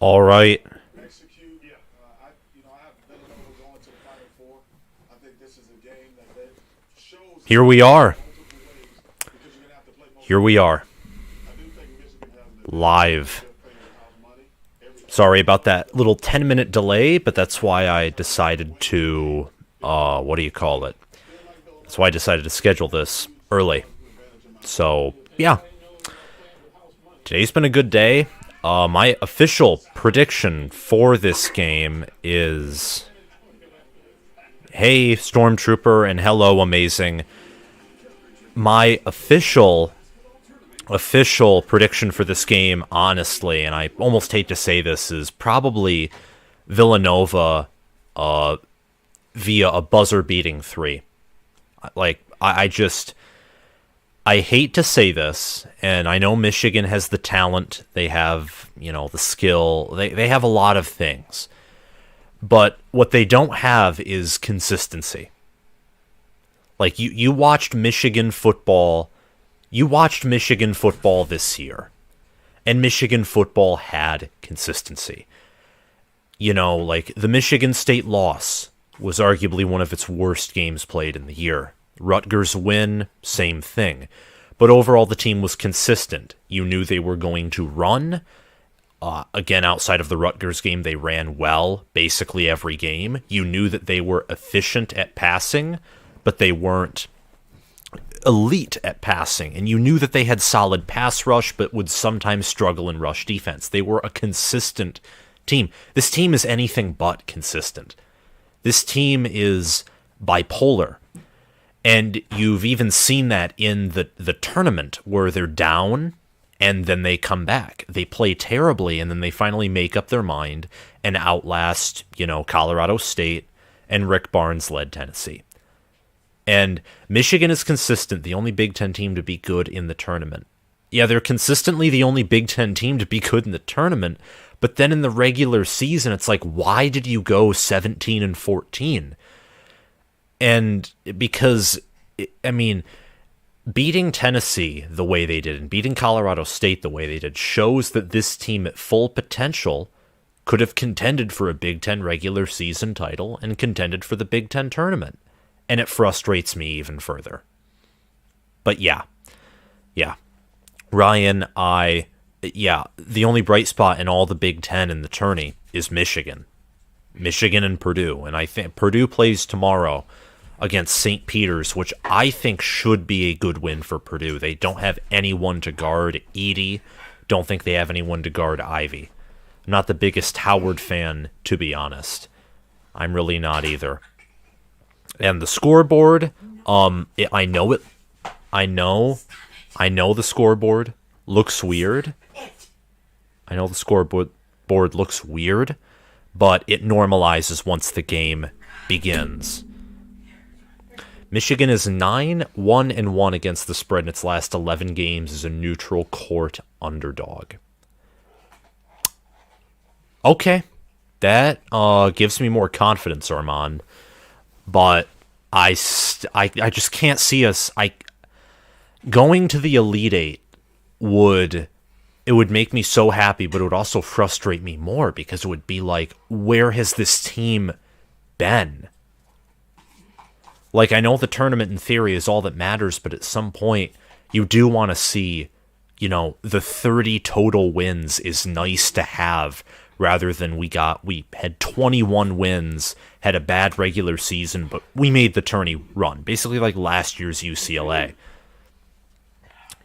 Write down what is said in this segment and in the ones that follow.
All right, execute. I have Villanova going to the Final Four. I think this is a game that shows here we are. multiple ways because you're gonna have to play Here multiple we are, teams. I do think Michigan has an live. advantage. They're playing with house money. Sorry about that little 10-minute delay, but that's why I decided to, what do you call it? That's why I decided to schedule this early. So, yeah. Today's been a good day. My official prediction for this game is, hey, Stormtrooper, and hello, Amazing. My official prediction for this game, honestly, and I almost hate to say this, is probably Villanova via a buzzer-beating 3. I hate to say this, and I know Michigan has the talent, they have, the skill, they have a lot of things. But what they don't have is consistency. Like, you watched Michigan football this year, and Michigan football had consistency. Like, the Michigan State loss was arguably one of its worst games played in the year. Rutgers win, same thing. But overall, the team was consistent. You knew they were going to run. Again, outside of the Rutgers game, they ran well basically every game. You knew that they were efficient at passing, but they weren't elite at passing. And you knew that they had solid pass rush, but would sometimes struggle in rush defense. They were a consistent team. This team is anything but consistent. This team is bipolar. And you've even seen that in the tournament where they're down and then they come back. They play terribly and then they finally make up their mind and outlast, Colorado State and Rick Barnes-led Tennessee. And Michigan is consistent, the only Big Ten team to be good in the tournament. Yeah, they're consistently the only Big Ten team to be good in the tournament, but then in the regular season, it's like, why did you go 17-14? And because, beating Tennessee the way they did and beating Colorado State the way they did shows that this team at full potential could have contended for a Big Ten regular season title and contended for the Big Ten tournament. And it frustrates me even further. But yeah. Ryan, the only bright spot in all the Big Ten in the tourney is Michigan. Michigan and Purdue. And I think Purdue plays tomorrow against St. Peter's, which I think should be a good win for Purdue. They don't have anyone to guard Edey. Don't think they have anyone to guard Ivy. I'm not the biggest Howard fan, to be honest. I'm really not either. And the scoreboard, I know the scoreboard looks weird. I know the scoreboard looks weird, but it normalizes once the game begins. Michigan is 9-1-1 against the spread in its last 11 games as a neutral court underdog. Okay, that gives me more confidence, Armand. But I just can't see us. Going to the Elite Eight would make me so happy, but it would also frustrate me more because it would be like, where has this team been? Like, I know the tournament in theory is all that matters, but at some point, you do want to see, the 30 total wins is nice to have, rather than we had 21 wins, had a bad regular season, but we made the tourney run. Basically like last year's UCLA.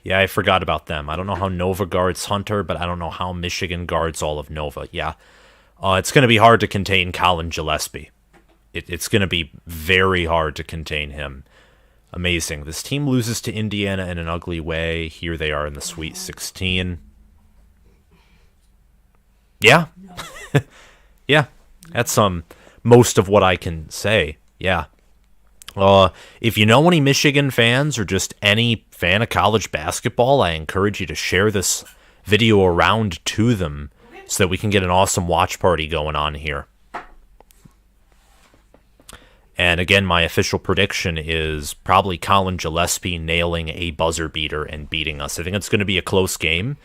Yeah, I forgot about them. I don't know how Nova guards Hunter, but I don't know how Michigan guards all of Nova. Yeah. It's going to be hard to contain Colin Gillespie. It's going to be very hard to contain him. Amazing. This team loses to Indiana in an ugly way. Here they are in the Sweet 16. Yeah. Yeah. That's most of what I can say. Yeah. If you know any Michigan fans or just any fan of college basketball, I encourage you to share this video around to them so that we can get an awesome watch party going on here. And again, my official prediction is probably Colin Gillespie nailing a buzzer beater and beating us. I think it's going to be a close game.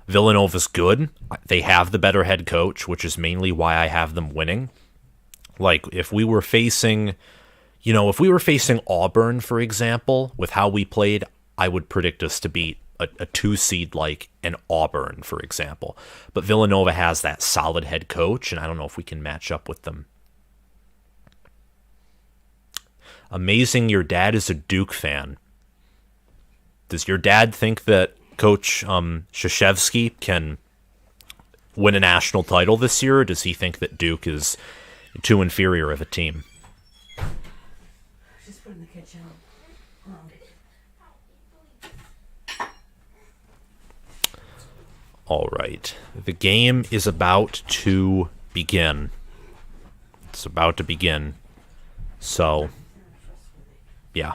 Villanova's good. They have the better head coach, which is mainly why I have them winning. Like, if we were facing Auburn, for example, with how we played, I would predict us to beat a 2 seed like an Auburn, for example. But Villanova has that solid head coach, and I don't know if we can match up with them. Amazing, your dad is a Duke fan. Does your dad think that Coach Krzyzewski can win a national title this year, or does he think that Duke is too inferior of a team? Just put in the kitchen. All right. The game is about to begin. It's about to begin. So, yeah.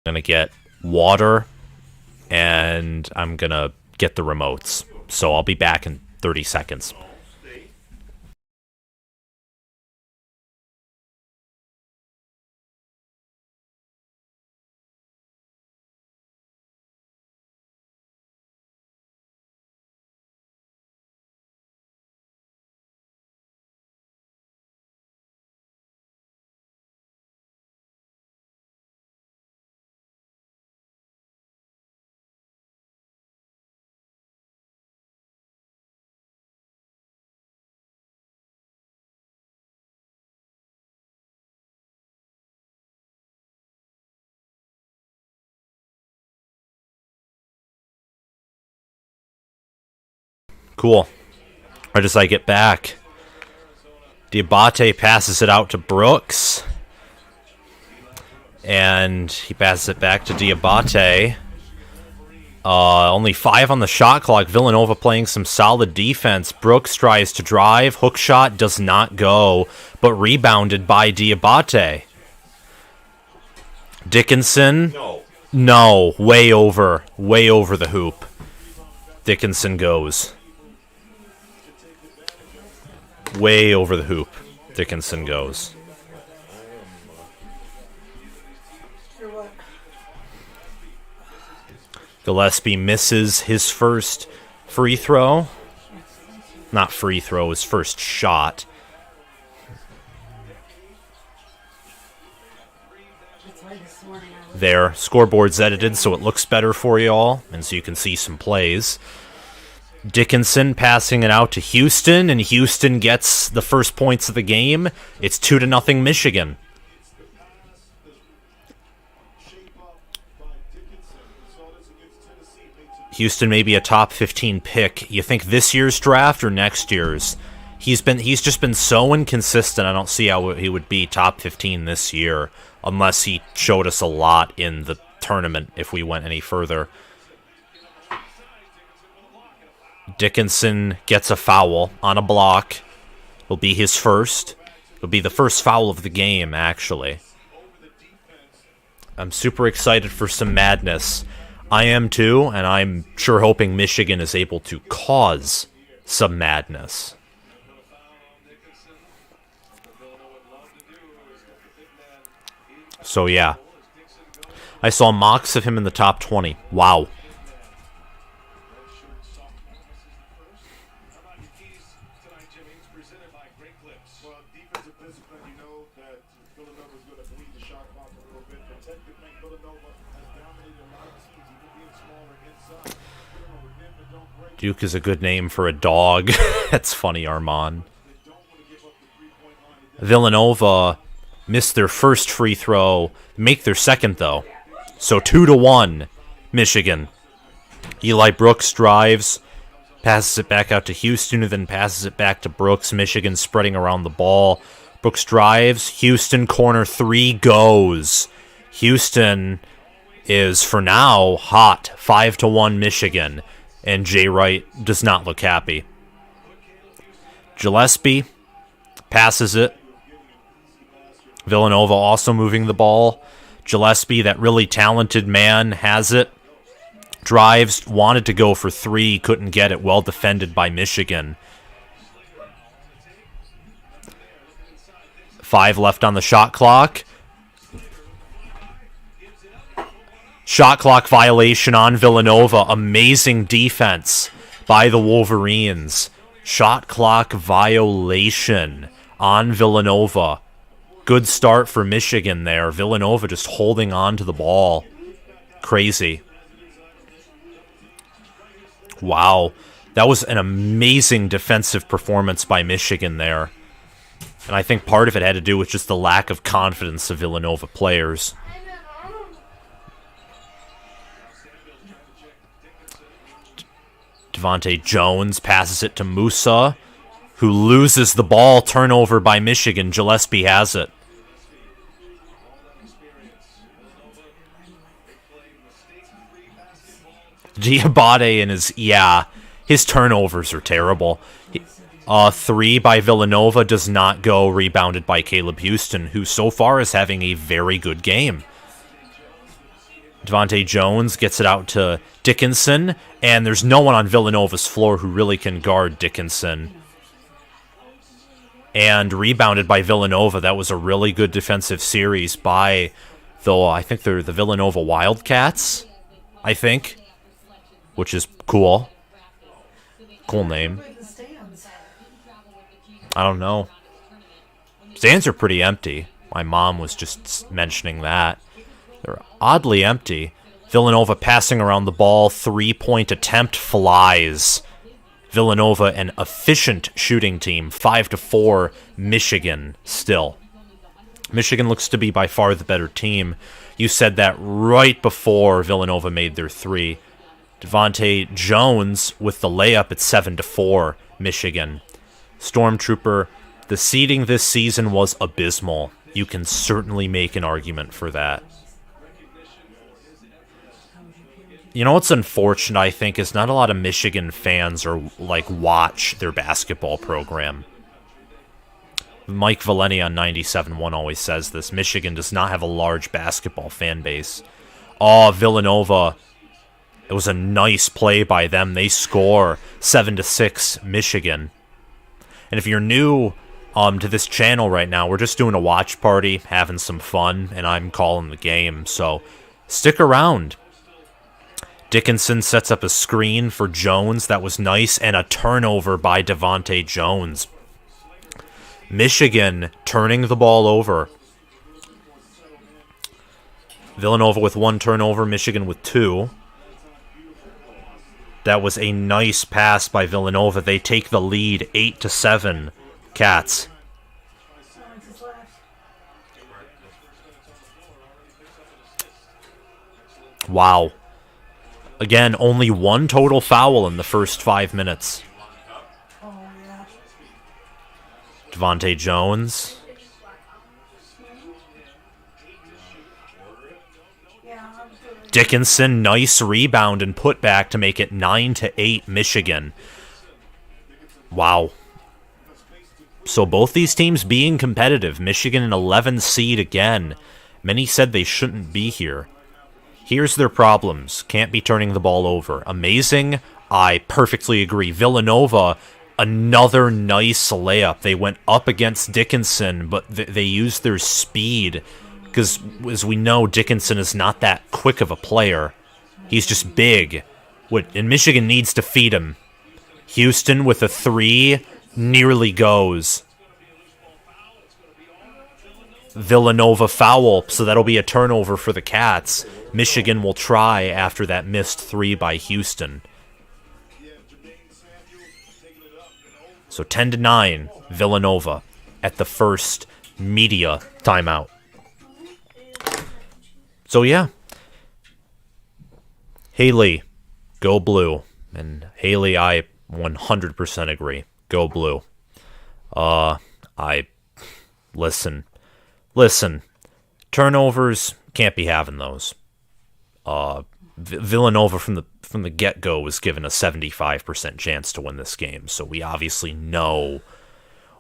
I'm going to get water, and I'm going to get the remotes. So I'll be back in 30 seconds. Cool. Right as I get back, Diabate passes it out to Brooks. And he passes it back to Diabate. Only 5 on the shot clock. Villanova playing some solid defense. Brooks tries to drive. Hook shot does not go, but rebounded by Diabate. Dickinson. No, way over the hoop. Dickinson goes. Way over the hoop. Dickinson goes. Gillespie misses his first free throw. Not free throw, his first shot. There, scoreboard's edited so it looks better for you all, and so you can see some plays. Dickinson passing it out to Houston, and Houston gets the first points of the game. It's 2-0 Michigan. Houston may be a top 15 pick. You think this year's draft or next year's? He's just been so inconsistent. I don't see how he would be top 15 this year unless he showed us a lot in the tournament if we went any further. Dickinson gets a foul on a block. It'll be his first. It'll be the first foul of the game, actually. I'm super excited for some madness. I am too, and I'm sure hoping Michigan is able to cause some madness. So yeah. I saw mocks of him in the top 20. Wow. Duke is a good name for a dog. That's funny, Armand. Villanova missed their first free throw, make their second, though. So 2-1, Michigan. Eli Brooks drives, passes it back out to Houston, and then passes it back to Brooks. Michigan spreading around the ball. Brooks drives. Houston corner 3 goes. Houston is, for now, hot. 5-1 Michigan. And Jay Wright does not look happy. Gillespie passes it. Villanova also moving the ball. Gillespie, that really talented man, has it. Drives, wanted to go for 3, couldn't get it. Well defended by Michigan. 5 left on the shot clock. Shot clock violation on Villanova. Amazing defense by the Wolverines. Shot clock violation on Villanova. Good start for Michigan there. Villanova just holding on to the ball. Crazy. Wow. That was an amazing defensive performance by Michigan there. And I think part of it had to do with just the lack of confidence of Villanova players. Devontae Jones passes it to Musa, who loses the ball. Turnover by Michigan. Gillespie has it. Diabate and his turnovers are terrible. 3 by Villanova does not go, rebounded by Caleb Houston, who so far is having a very good game. Devontae Jones gets it out to Dickinson, and there's no one on Villanova's floor who really can guard Dickinson. And rebounded by Villanova. That was a really good defensive series by, though I think they're the Villanova Wildcats, I think, which is cool. Cool name. I don't know. Stands are pretty empty. My mom was just mentioning that. They're oddly empty. Villanova passing around the ball. 3-point attempt flies. Villanova, an efficient shooting team. 5-4, Michigan still. Michigan looks to be by far the better team. You said that right before Villanova made their 3. Devontae Jones with the layup at 7-4, Michigan. Stormtrooper, the seeding this season was abysmal. You can certainly make an argument for that. You know what's unfortunate, I think, is not a lot of Michigan fans watch their basketball program. Mike Valeni on 97.1 always says this. Michigan does not have a large basketball fan base. Villanova. It was a nice play by them. They score 7-6, Michigan. And if you're new to this channel right now, we're just doing a watch party, having some fun, and I'm calling the game. So stick around. Dickinson sets up a screen for Jones. That was nice. And a turnover by Devontae Jones. Michigan turning the ball over. Villanova with 1 turnover. Michigan with 2. That was a nice pass by Villanova. They take the lead 8-7. Cats. Wow. Again, only 1 total foul in the first 5 minutes. Devontae Jones. Dickinson, nice rebound and putback to make it 9-8 Michigan. Wow. So both these teams being competitive. Michigan an 11 seed again. Many said they shouldn't be here. Here's their problems. Can't be turning the ball over. Amazing. I perfectly agree. Villanova, another nice layup. They went up against Dickinson, but they used their speed. Because, as we know, Dickinson is not that quick of a player. He's just big. And Michigan needs to feed him. Houston with a 3 nearly goes. Villanova foul, so that'll be a turnover for the Cats. Michigan will try after that missed 3 by Houston. So 10-9, Villanova at the first media timeout. So yeah, Haley, go blue. And Haley, I 100% agree. Go blue. Listen. Turnovers, can't be having those. Villanova from the get-go was given a 75% chance to win this game, so we obviously know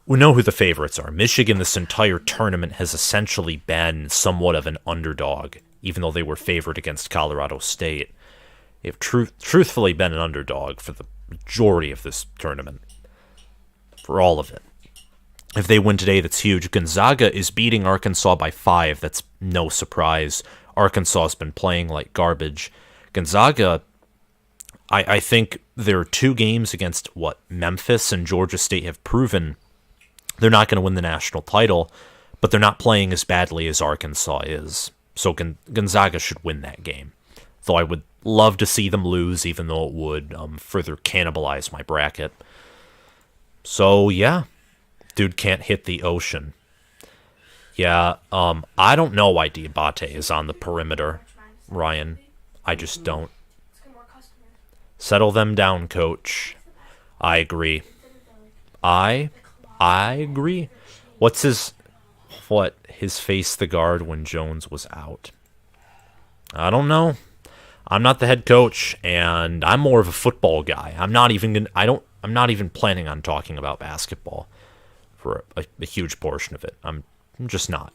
who the favorites are. Michigan this entire tournament has essentially been somewhat of an underdog, even though they were favored against Colorado State. They've truthfully been an underdog for the majority of this tournament. For all of it. If they win today, that's huge. Gonzaga is beating Arkansas by 5. That's no surprise. Arkansas has been playing like garbage. Gonzaga, I think their 2 games against, Memphis and Georgia State have proven they're not going to win the national title, but they're not playing as badly as Arkansas is. So Gonzaga should win that game. Though I would love to see them lose, even though it would further cannibalize my bracket. So, yeah. Dude can't hit the ocean. Yeah, I don't know why Diabate is on the perimeter, Ryan. I just don't. Settle them down, coach. I agree. I agree. His face the guard when Jones was out? I don't know. I'm not the head coach, and I'm more of a football guy. I'm not even planning on talking about basketball for a huge portion of it. I'm just not.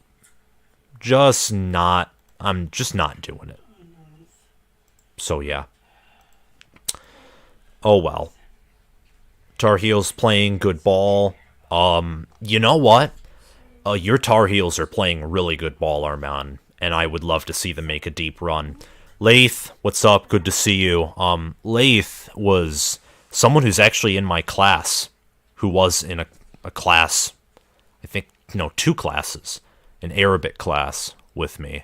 I'm just not doing it. So yeah. Oh well. Tar Heels playing good ball. You know what? Your Tar Heels are playing really good ball, Arman, and I would love to see them make a deep run. Lath, what's up? Good to see you. Lath was someone who's actually in my class, who was in a class, I think, 2 classes, an Arabic class with me.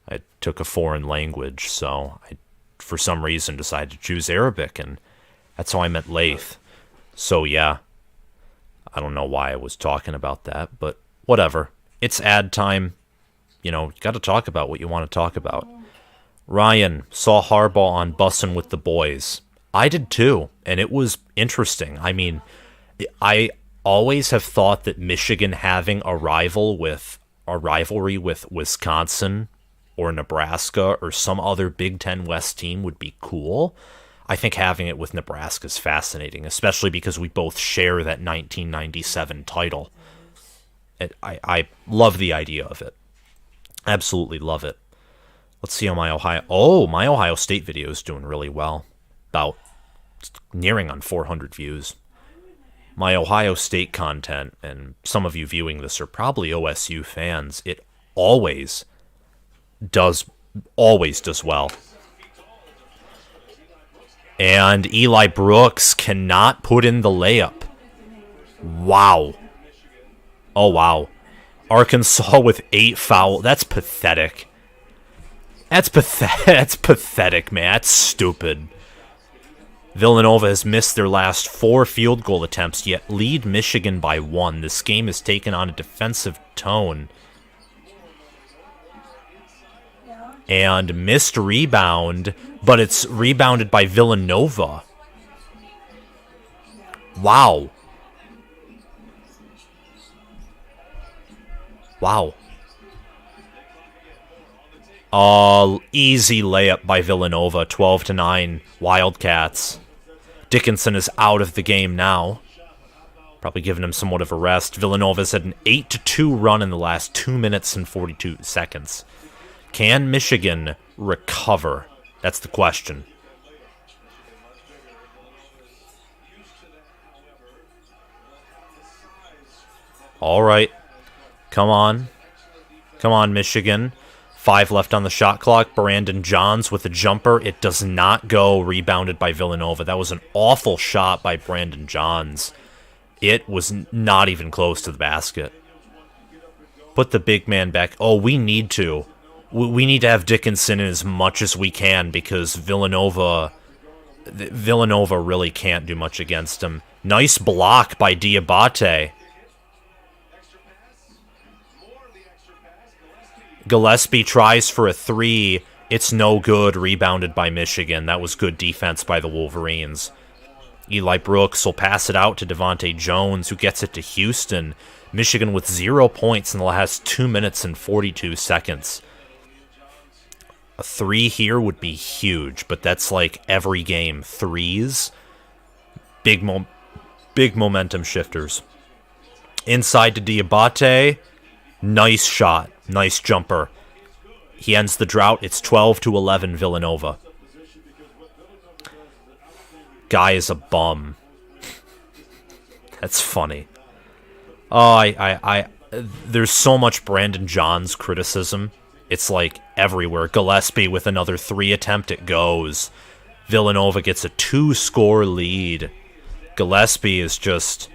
I took a foreign language, so I, for some reason, decided to choose Arabic, and that's how I met Lath. So, yeah, I don't know why I was talking about that, but whatever. It's ad time. You got to talk about what you want to talk about. Ryan, saw Harbaugh on Bussin' with the Boys. I did too, and it was interesting. I mean, I always have thought that Michigan having a rivalry with Wisconsin or Nebraska or some other Big Ten West team would be cool. I think having it with Nebraska is fascinating, especially because we both share that 1997 title. I love the idea of it. Absolutely love it. Let's see how my Ohio State video is doing really well. About nearing on 400 views. My Ohio State content, and some of you viewing this are probably OSU fans, it always does well. And Eli Brooks cannot put in the layup. Wow. Oh, wow. Arkansas with 8 fouls. That's pathetic. That's pathetic, man. That's stupid. Villanova has missed their last 4 field goal attempts, yet lead Michigan by 1. This game has taken on a defensive tone. And missed rebound, but it's rebounded by Villanova. Wow. Wow. Easy layup by Villanova, 12-9, Wildcats. Dickinson is out of the game now. Probably giving him somewhat of a rest. Villanova's had an 8-2 run in the last 2 minutes and 42 seconds. Can Michigan recover? That's the question. All right. Come on. Come on, Michigan. 5 left on the shot clock. Brandon Johns with a jumper. It does not go. Rebounded by Villanova. That was an awful shot by Brandon Johns. It was not even close to the basket. Put the big man back. Oh, we need to. We need to have Dickinson in as much as we can because Villanova really can't do much against him. Nice block by Diabate. Gillespie tries for a 3. It's no good. Rebounded by Michigan. That was good defense by the Wolverines. Eli Brooks will pass it out to Devontae Jones, who gets it to Houston. Michigan with 0 points in the last 2 minutes and 42 seconds. A 3 here would be huge, but that's like every game. 3s. Big momentum shifters. Inside to Diabate. Nice shot. Nice jumper. He ends the drought. It's 12-11 Villanova. Guy is a bum. That's funny. Oh, there's so much Brandon Johns criticism. It's like everywhere. Gillespie with another 3 attempt, it goes. Villanova gets a 2-score lead. Gillespie is just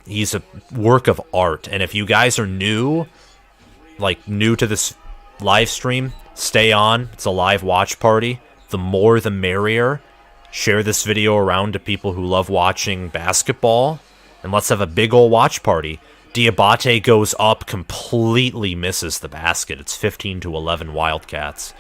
he's a work of art. And if you guys are new to this live stream, stay on. It's a live watch party. The more the merrier. Share this video around to people who love watching basketball. And let's have a big ol' watch party. Diabate goes up, completely misses the basket. It's 15-11 Wildcats.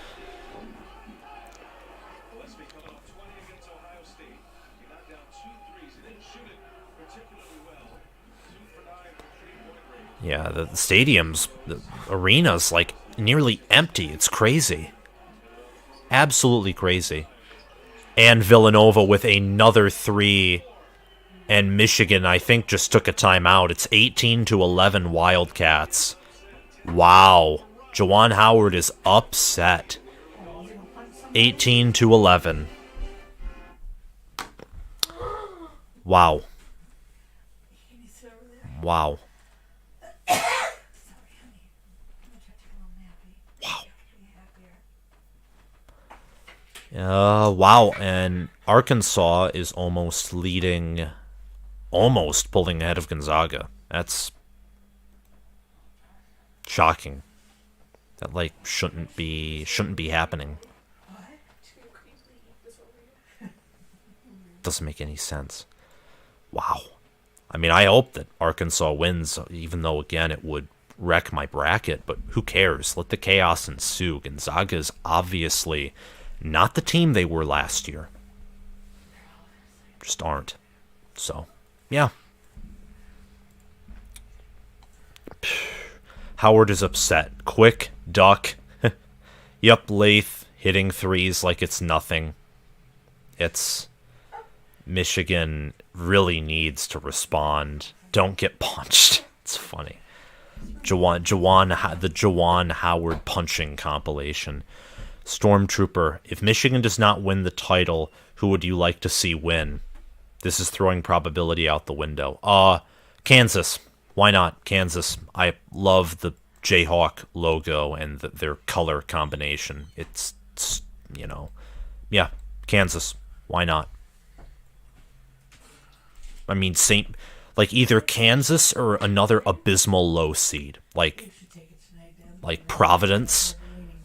Yeah, the arena's like nearly empty. It's crazy. Absolutely crazy. And Villanova with another 3. And Michigan, I think, just took a timeout. It's 18-11 Wildcats. Wow. Juwan Howard is upset. 18-11. Wow. Wow. Wow, and Arkansas is almost pulling ahead of Gonzaga. That's shocking. That shouldn't be happening. Doesn't make any sense. Wow. I mean, I hope that Arkansas wins, even though again it would wreck my bracket, but who cares? Let the chaos ensue. Gonzaga is obviously not the team they were last year. Just aren't. So, yeah. Howard is upset. Quick duck. Yup, Lath hitting 3s like it's nothing. Michigan really needs to respond. Don't get punched. It's funny. The Juwan Howard punching compilation. Stormtrooper, if Michigan does not win the title, who would you like to see win? This is throwing probability out the window. Kansas. Why not? Kansas. I love the Jayhawk logo and their color combination. It's yeah, Kansas. Why not? I mean, either Kansas or another abysmal low seed. Like Providence,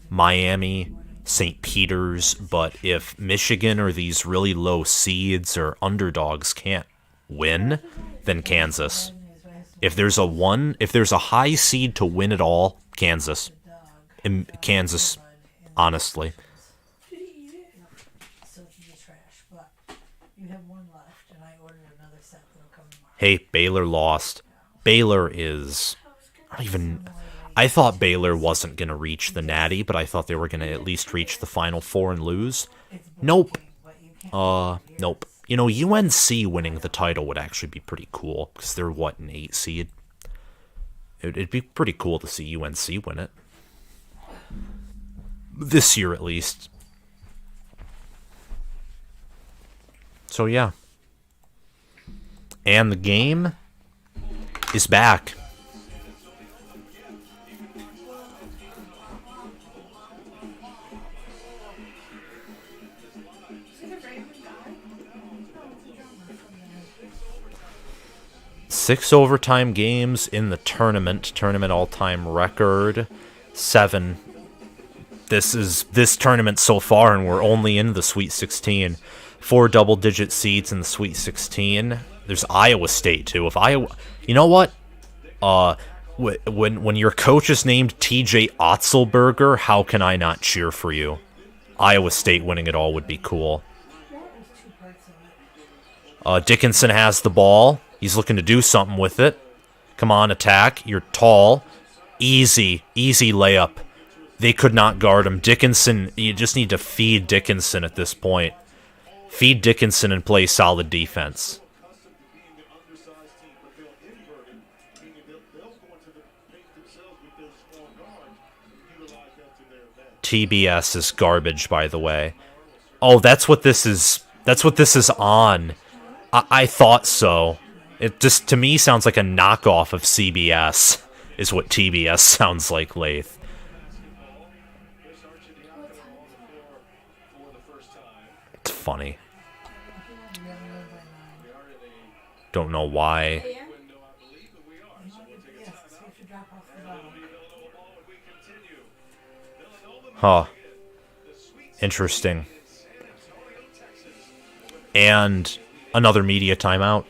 Miami, St. Peter's, but if Michigan or these really low seeds or underdogs can't win, then Kansas. If there's a high seed to win it all, Kansas. Kansas, honestly. Hey, Baylor lost. Baylor is... I thought Baylor wasn't going to reach the Natty, but I thought they were going to at least reach the Final Four and lose. Nope. Nope. UNC winning the title would actually be pretty cool, because they're, an 8 seed? It'd be pretty cool to see UNC win it. This year, at least. So, yeah. And the game is back. Six overtime games in the tournament all-time record, 7. This tournament so far, and we're only in the Sweet 16. 4 double-digit seeds in the Sweet 16. There's Iowa State too. If Iowa, you know what? When your coach is named TJ Otzelberger, how can I not cheer for you? Iowa State winning it all would be cool. Dickinson has the ball. He's looking to do something with it. Come on, attack. You're tall. Easy layup. They could not guard him. Dickinson, you just need to feed Dickinson at this point. Feed Dickinson and play solid defense. TBS is garbage, by the way. Oh, that's what this is. That's what this is on. I thought so. It just, to me, sounds like a knockoff of CBS, is what TBS sounds like, Lath. It's funny. Don't know why. Huh. Interesting. And another media timeout.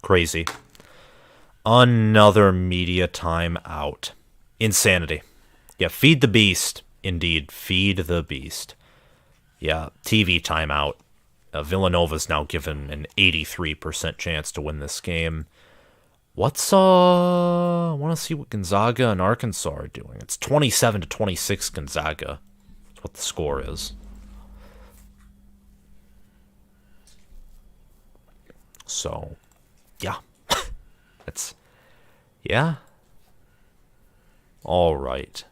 Crazy. Another media timeout. Insanity. Yeah, feed the beast. Indeed, feed the beast. Yeah, TV timeout. Villanova's now given an 83% chance to win this game. I want to see what Gonzaga and Arkansas are doing. It's 27-26 Gonzaga. That's what the score is. So, yeah. Yeah. All right.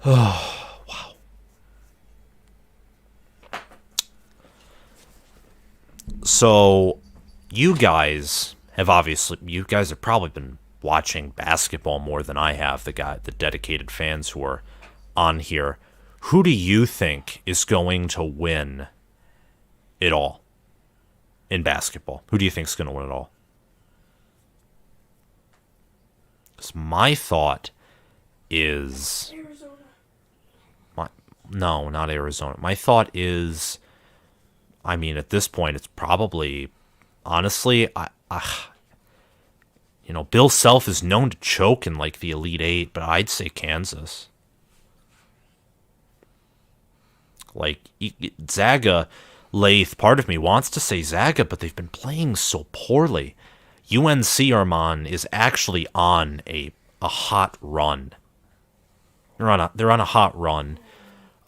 Oh, wow. So, you guys have probably been watching basketball more than I have, the dedicated fans who are on here. Who do you think is going to win it all in basketball? Who do you think is going to win it all? Because my thought is... No, not Arizona. My thought is... I mean, at this point, it's probably... Honestly, Bill Self is known to choke in, like, the Elite Eight, but I'd say Kansas. Like, Zaga, Lath, part of me wants to say Zaga, but they've been playing so poorly. UNC, Armand, is actually on a hot run. They're on a hot run.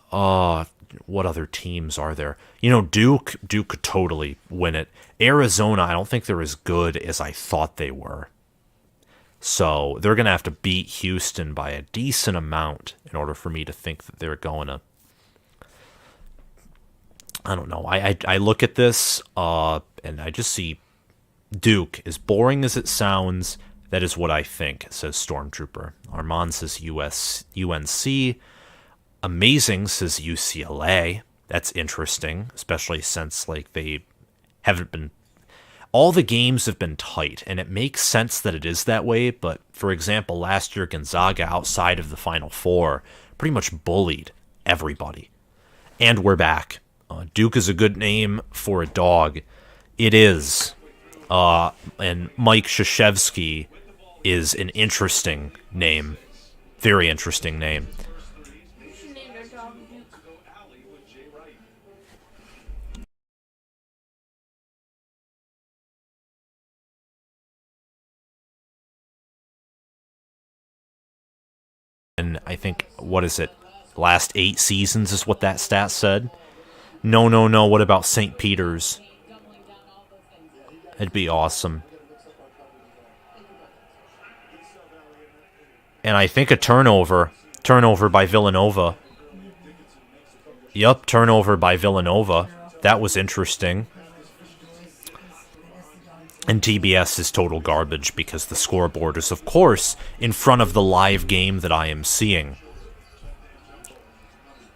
What other teams are there? Duke could totally win it. Arizona, I don't think they're as good as I thought they were. So they're going to have to beat Houston by a decent amount in order for me to think that they're going to... I don't know. I look at this and I just see Duke. As boring as it sounds, that is what I think, says Stormtrooper. Armand says UNC. Amazing says UCLA. That's interesting, especially since they haven't been... All the games have been tight, and it makes sense that it is that way, but, for example, last year Gonzaga, outside of the Final Four, pretty much bullied everybody. And we're back. Duke is a good name for a dog. It is. And Mike Krzyzewski is an interesting name. Very interesting name. And I think, what is it? Last 8 seasons is what that stat said. No. What about St. Peter's? It'd be awesome. And I think a turnover by Villanova. Yup, turnover by Villanova. That was interesting. And TBS is total garbage because the scoreboard is, of course, in front of the live game that I am seeing.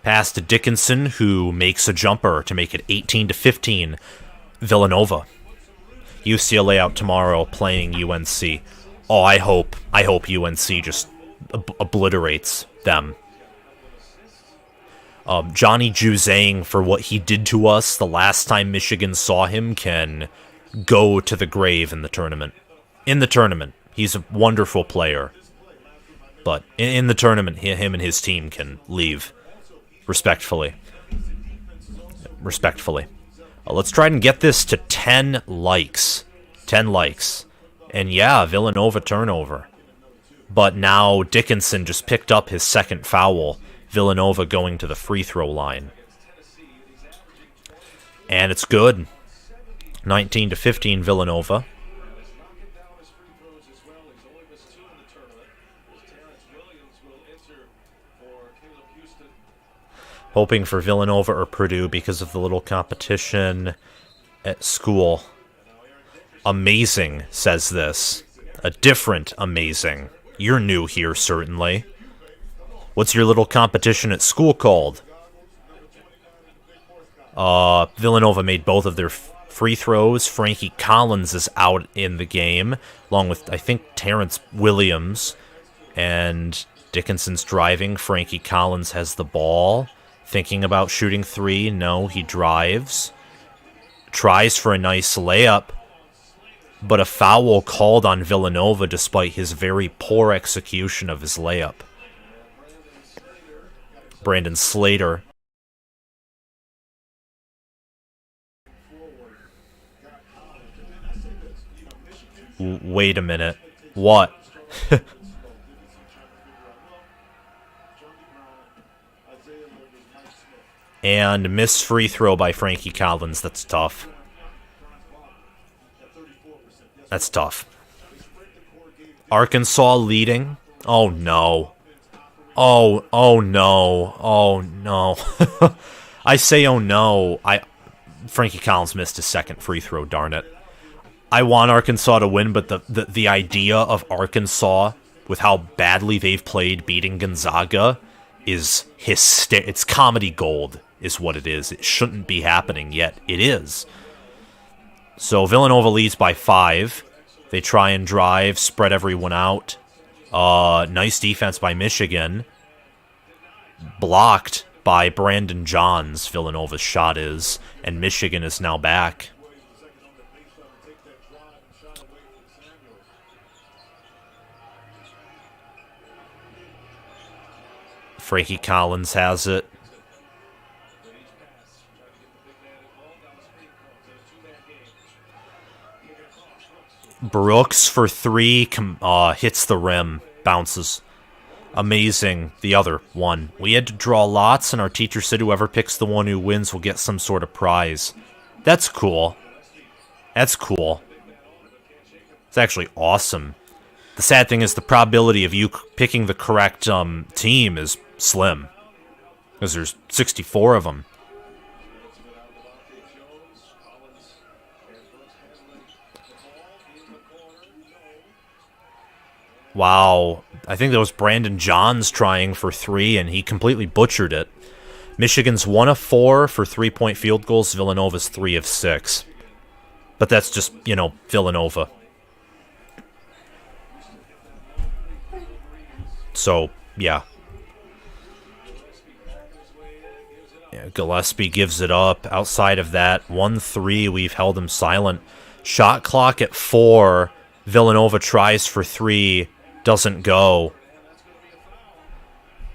Pass to Dickinson, who makes a jumper to make it 18-15. Villanova. UCLA out tomorrow playing UNC. Oh, I hope UNC just obliterates them. Johnny Juzang, for what he did to us the last time Michigan saw him, can go to the grave in the tournament. In the tournament. He's a wonderful player. But in the tournament, him and his team can leave. Respectfully. Let's try and get this to 10 likes. 10 likes. And yeah, Villanova turnover. But now Dickinson just picked up his second foul. Villanova going to the free throw line. And it's good. 19-15 Villanova. Hoping for Villanova or Purdue because of the little competition at school. Amazing says this. A different amazing. You're new here, certainly. What's your little competition at school called? Villanova made both of their free throws. Frankie Collins is out in the game, along with, I think, Terrence Williams. And Dickinson's driving. Frankie Collins has the ball. Thinking about shooting three. No, he drives. Tries for a nice layup. But a foul called on Villanova despite his very poor execution of his layup. Brandon Slater. Wait a minute. What? And missed free throw by Frankie Collins. That's tough. That's tough. Arkansas leading. Oh no. Oh no. Oh no. I say oh no. Frankie Collins missed his second free throw, darn it. I want Arkansas to win, but the idea of Arkansas, with how badly they've played beating Gonzaga, is it's comedy gold, is what it is. It shouldn't be happening, yet it is. So Villanova leads by 5. They try and drive, spread everyone out. Nice defense by Michigan. Blocked by Brandon Johns, Villanova's shot is, and Michigan is now back. Frankie Collins has it. Brooks for 3, hits the rim, bounces. Amazing, the other one. We had to draw lots, and our teacher said whoever picks the one who wins will get some sort of prize. That's cool. That's cool. It's actually awesome. The sad thing is the probability of you picking the correct team is slim, because there's 64 of them. Wow, I think that was Brandon Johns trying for 3, and he completely butchered it. Michigan's 1 of 4 for 3-point field goals. Villanova's 3 of 6. But that's just, Villanova. So, yeah. Gillespie gives it up. Outside of that, 1-3, we've held him silent. Shot clock at 4. Villanova tries for 3. Doesn't go.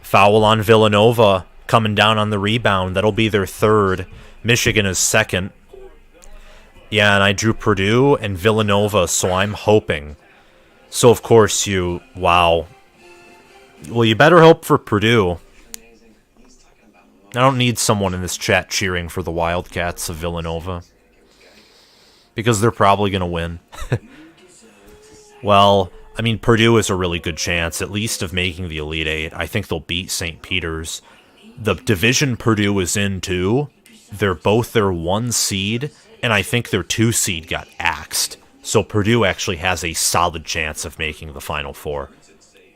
Foul on Villanova. Coming down on the rebound. That'll be their 3rd. Michigan is 2nd. Yeah, and I drew Purdue and Villanova, so I'm hoping. So, of course, wow. Well, you better hope for Purdue. I don't need someone in this chat cheering for the Wildcats of Villanova, because they're probably going to win. Well, I mean, Purdue is a really good chance, at least of making the Elite Eight. I think they'll beat St. Peter's. The division Purdue is in, too, they're both their 1 seed, and I think their 2 seed got axed. So Purdue actually has a solid chance of making the Final Four.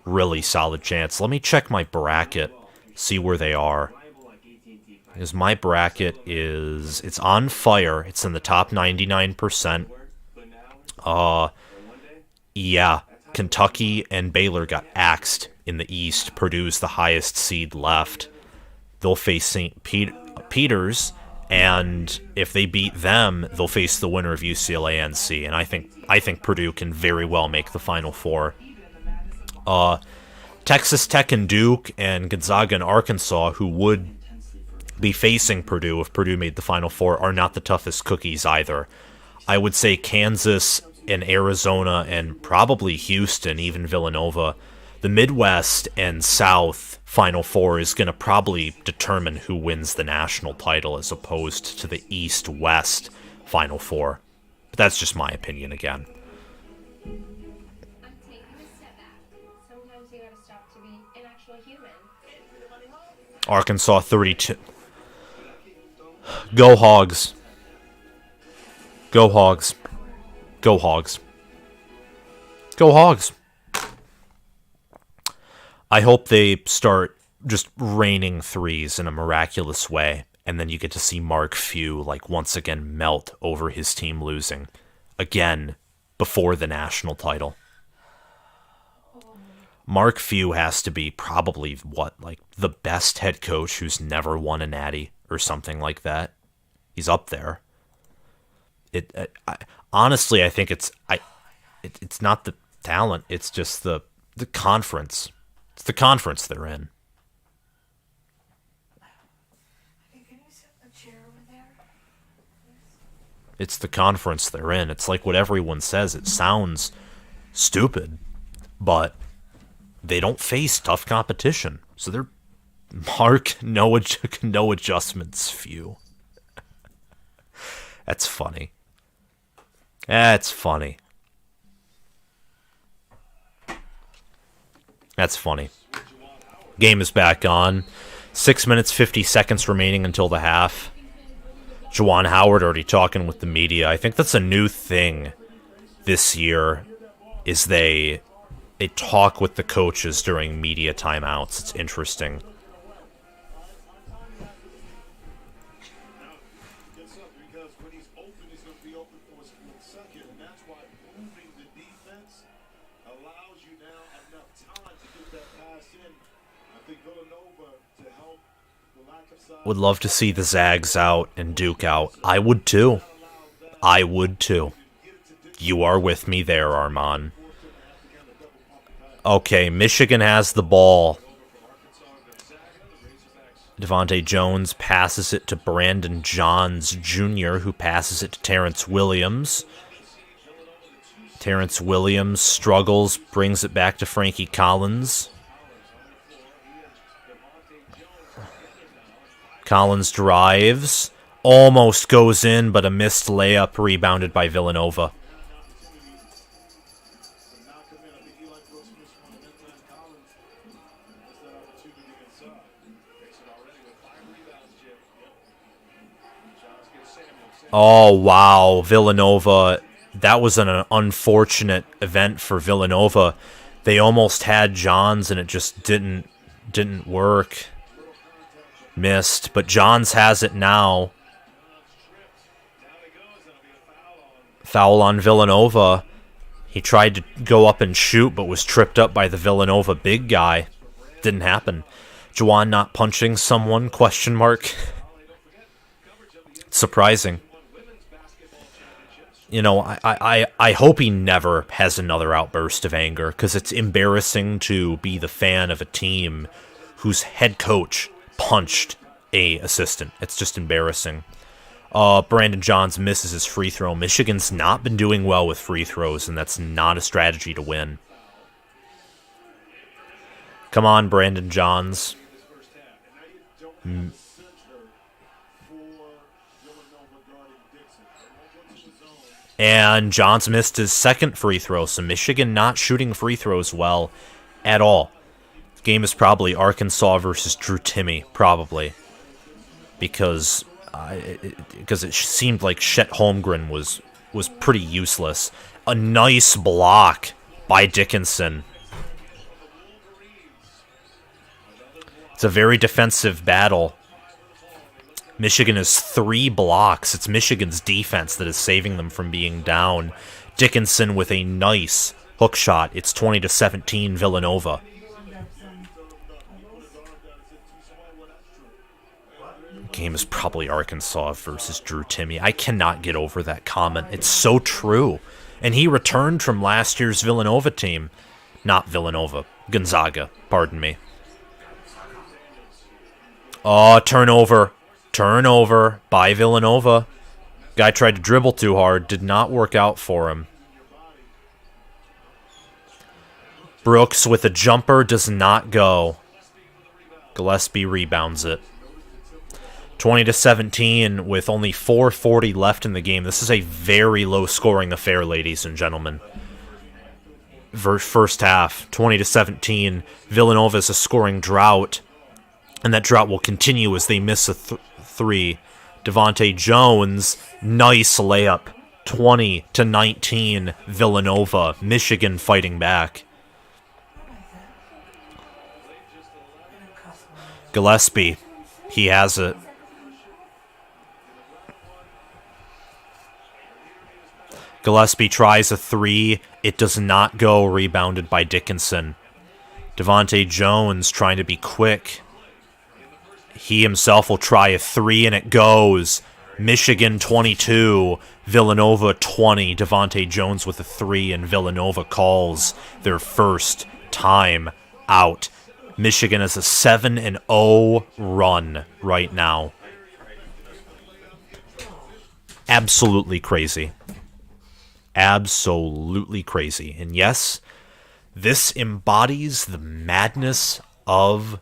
Really solid chance. Let me check my bracket, see where they are. Because my bracket it's on fire. It's in the top 99%. Yeah, Kentucky and Baylor got axed in the East. Purdue's the highest seed left. They'll face St. Peter's, and if they beat them, they'll face the winner of UCLA-NC. And I think Purdue can very well make the Final Four. Texas Tech and Duke and Gonzaga and Arkansas, who would be facing Purdue if Purdue made the Final Four, are not the toughest cookies either. I would say Kansas and Arizona and probably Houston, even Villanova. The Midwest and South Final Four is going to probably determine who wins the national title as opposed to the East-West Final Four. That's just my opinion again. I'm taking a step back. Sometimes you gotta stop to be an actual human. Arkansas 32. Go Hogs. Go Hogs. Go Hogs. Go Hogs. I hope they start just raining threes in a miraculous way, and then you get to see Mark Few, like, once again melt over his team losing. Again, before the national title. Mark Few has to be probably, the best head coach who's never won a natty, or something like that. He's up there. Honestly, I think it's not the talent, it's just the conference. It's the conference they're in. It's the conference they're in. It's like what everyone says. It sounds stupid, but they don't face tough competition. So they're no adjustments Few. That's funny. That's funny. That's funny. Game is back on. 6 minutes, 50 seconds remaining until the half. Juwan Howard already talking with the media. I think that's a new thing this year, is they talk with the coaches during media timeouts. It's interesting. Would love to see the Zags out and Duke out. I would too. I would too. You are with me there, Armand. Okay, Michigan has the ball. Devontae Jones passes it to Brandon Johns Jr., who passes it to Terrence Williams. Terrence Williams struggles, brings it back to Frankie Collins. Collins drives, almost goes in, but a missed layup rebounded by Villanova. Oh, wow, Villanova. That was an unfortunate event for Villanova. They almost had Johns, and it just didn't work. Missed, but Johns has it now. Foul on Villanova. He tried to go up and shoot, but was tripped up by the Villanova big guy. Didn't happen. Juwan not punching someone? Question mark. Surprising. You know, I hope he never has another outburst of anger, because it's embarrassing to be the fan of a team whose head coach punched a assistant. It's just embarrassing. Brandon Johns misses his free throw. Michigan's not been doing well with free throws, and that's not a strategy to win. Come on, Brandon Johns. And Johns missed his second free throw, so Michigan not shooting free throws well at all. Game is probably Arkansas versus Drew Timme, probably, because it seemed like Chet Holmgren was pretty useless. A nice block by Dickinson. It's a very defensive battle. Michigan has 3 blocks. It's Michigan's defense that is saving them from being down. Dickinson with a nice hook shot. It's 20-17 Villanova. Game is probably Arkansas versus Drew Timme. I cannot get over that comment. It's so true. And he returned from last year's Villanova team. Not Villanova. Gonzaga. Pardon me. Oh, turnover. Turnover by Villanova. Guy tried to dribble too hard. Did not work out for him. Brooks with a jumper does not go. Gillespie rebounds it. 20-17 with only 4:40 left in the game. This is a very low-scoring affair, ladies and gentlemen. First half, 20-17. Villanova is a scoring drought, and that drought will continue as they miss a three. Devontae Jones, nice layup. 20-19, Villanova. Michigan fighting back. Gillespie, he has it. Gillespie tries a three. It does not go. Rebounded by Dickinson. Devontae Jones trying to be quick. He himself will try a three, and it goes. Michigan 22, Villanova 20. Devontae Jones with a three, and Villanova calls their first time out. Michigan has a 7-0 run right now. Absolutely crazy. Absolutely crazy. And yes, this embodies the madness of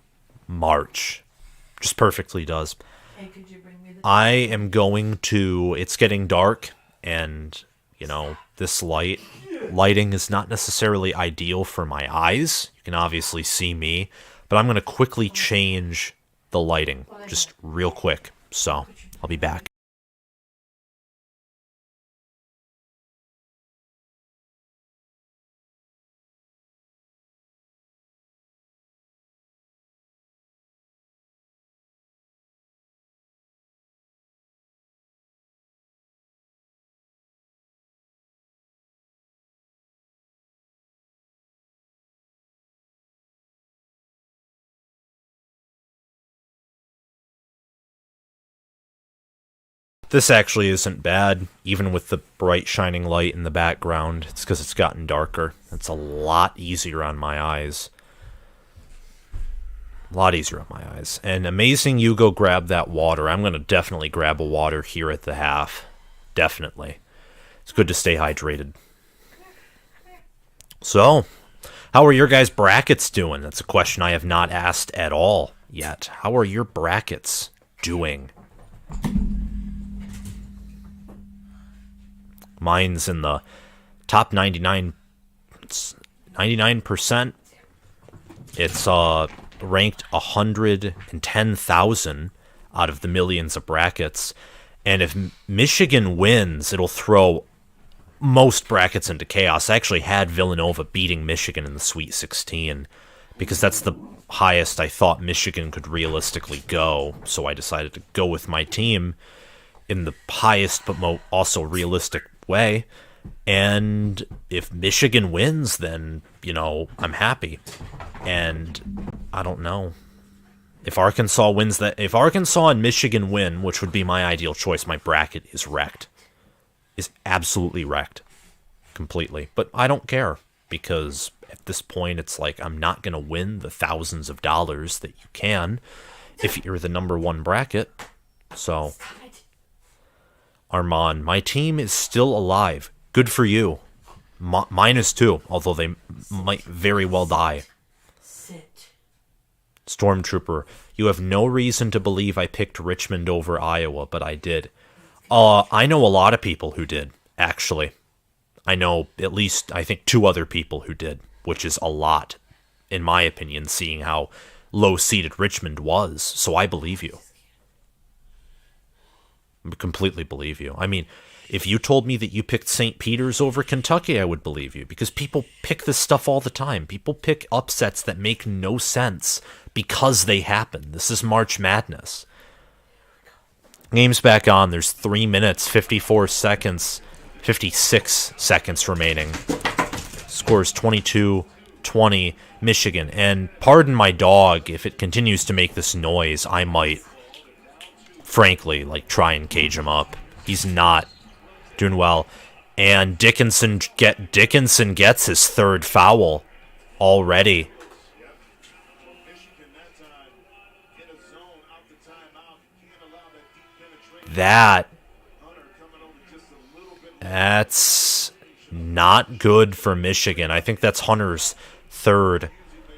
March. Just perfectly does. Hey, could you bring me the I am going to... It's getting dark, and, you know, this lighting is not necessarily ideal for my eyes. You can obviously see me, but I'm going to quickly change the lighting, just real quick. So, I'll be back. This actually isn't bad, even with the bright shining light in the background. It's because it's gotten darker. It's a lot easier on my eyes. A lot easier on my eyes. And amazing you go grab that water. I'm going to definitely grab a water here at the half. Definitely. It's good to stay hydrated. So, how are your guys' brackets doing? That's a question I have not asked at all yet. How are your brackets doing? Mine's in the top 99%. It's ranked 110,000 out of the millions of brackets. And if Michigan wins, it'll throw most brackets into chaos. I actually had Villanova beating Michigan in the Sweet 16 because that's the highest I thought Michigan could realistically go. So I decided to go with my team in the highest but also realistic way. And if Michigan wins, then, you know, I'm happy. And I don't know. If Arkansas wins that, if Arkansas and Michigan win, which would be my ideal choice, my bracket is wrecked. Is absolutely wrecked. Completely. But I don't care, because at this point it's like I'm not going to win the thousands of dollars that you can if you're the number one bracket. So, Armand, my team is still alive. Good for you. Mine is too, although they might very well die. sit? Stormtrooper, you have no reason to believe I picked Richmond over Iowa, but I did. I know a lot of people who did, actually. I know at least, I think, 2 other people who did, which is a lot, in my opinion, seeing how low-seeded Richmond was. So I believe you. I completely believe you. I mean, if you told me that you picked St. Peter's over Kentucky, I would believe you, because people pick this stuff all the time. People pick upsets that make no sense because they happen. This is March Madness. Game's back on. There's 3 minutes, 54 seconds, 56 seconds remaining. Scores 22-20, Michigan. And pardon my dog, if it continues to make this noise, I might, frankly, like, try and cage him up. He's not doing well. And Dickinson gets his 3rd foul already. That's not good for Michigan. I think that's Hunter's 3rd.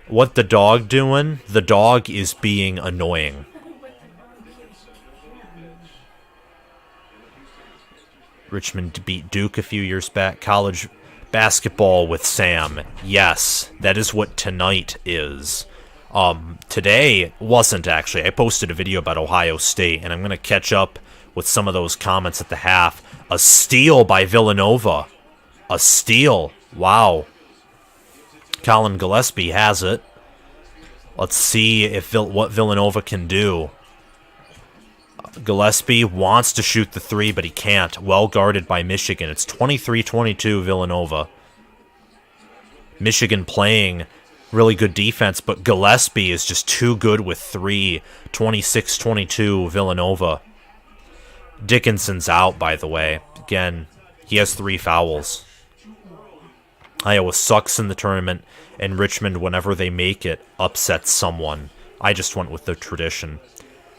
What the dog doing? The dog is being annoying. Richmond beat Duke a few years back. College basketball with Sam. Yes, that is what tonight is. Today wasn't actually. I posted a video about Ohio State, and I'm going to catch up with some of those comments at the half. A steal by Villanova. A steal. Wow. Colin Gillespie has it. Let's see if what Villanova can do. Gillespie wants to shoot the three, but he can't. Well guarded by Michigan. It's 23-22 Villanova. Michigan playing really good defense, but Gillespie is just too good with three. 26-22 Villanova. Dickinson's out, by the way. Again, he has 3 fouls. Iowa sucks in the tournament, and Richmond, whenever they make it, upsets someone. I just went with the tradition.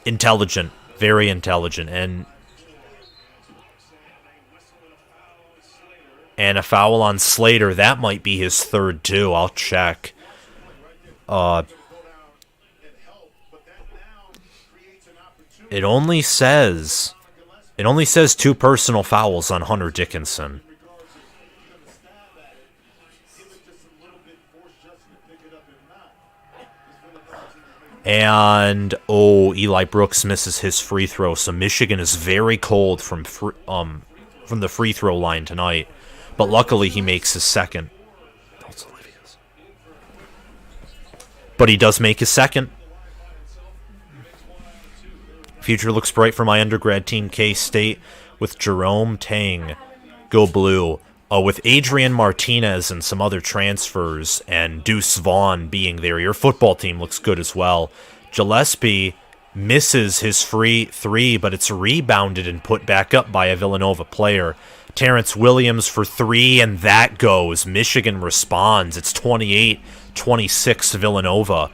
Intelligent. Very intelligent. And a foul on Slater. That might be his 3rd, too. I'll check. It only says 2 personal fouls on Hunter Dickinson. And Eli Brooks misses his free throw. So Michigan is very cold from the free throw line tonight. But luckily he makes his second. But he does make his second. Future looks bright for my undergrad team, K-State, with Jerome Tang. Go blue. With Adrian Martinez and some other transfers and Deuce Vaughn being there, your football team looks good as well. Gillespie misses his free 3, but it's rebounded and put back up by a Villanova player. Terrence Williams for 3, and that goes. Michigan responds. It's 28-26 Villanova.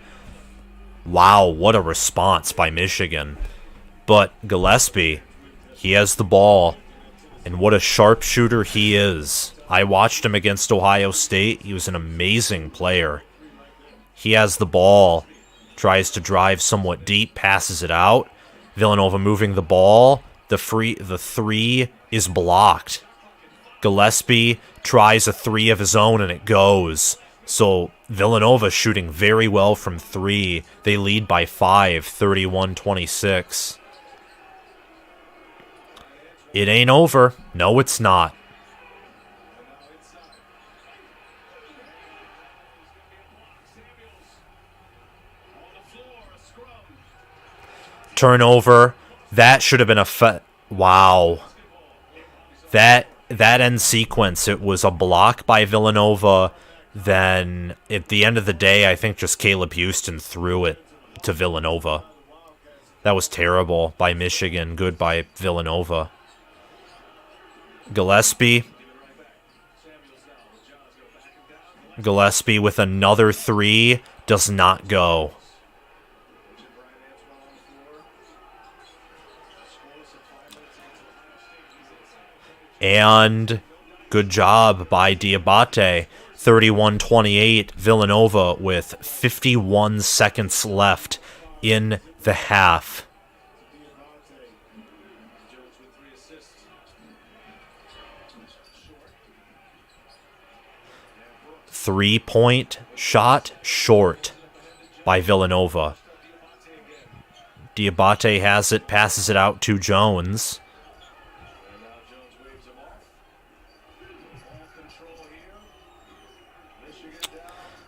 Wow, what a response by Michigan. But Gillespie, he has the ball. And what a sharpshooter he is. I watched him against Ohio State. He was an amazing player. He has the ball. Tries to drive somewhat deep. Passes it out. Villanova moving the ball. The 3 is blocked. Gillespie tries a 3 of his own and it goes. So Villanova shooting very well from 3. They lead by 5, 31-26. It ain't over. No, it's not. Turnover. That should have been a wow. That end sequence, it was a block by Villanova. Then at the end of the day, I think just Caleb Houston threw it to Villanova. That was terrible by Michigan. Good by Villanova. Gillespie with another 3 does not go. And good job by Diabate. 31-28 Villanova with 51 seconds left in the half. Three-point shot short by Villanova. Diabate has it, passes it out to Jones.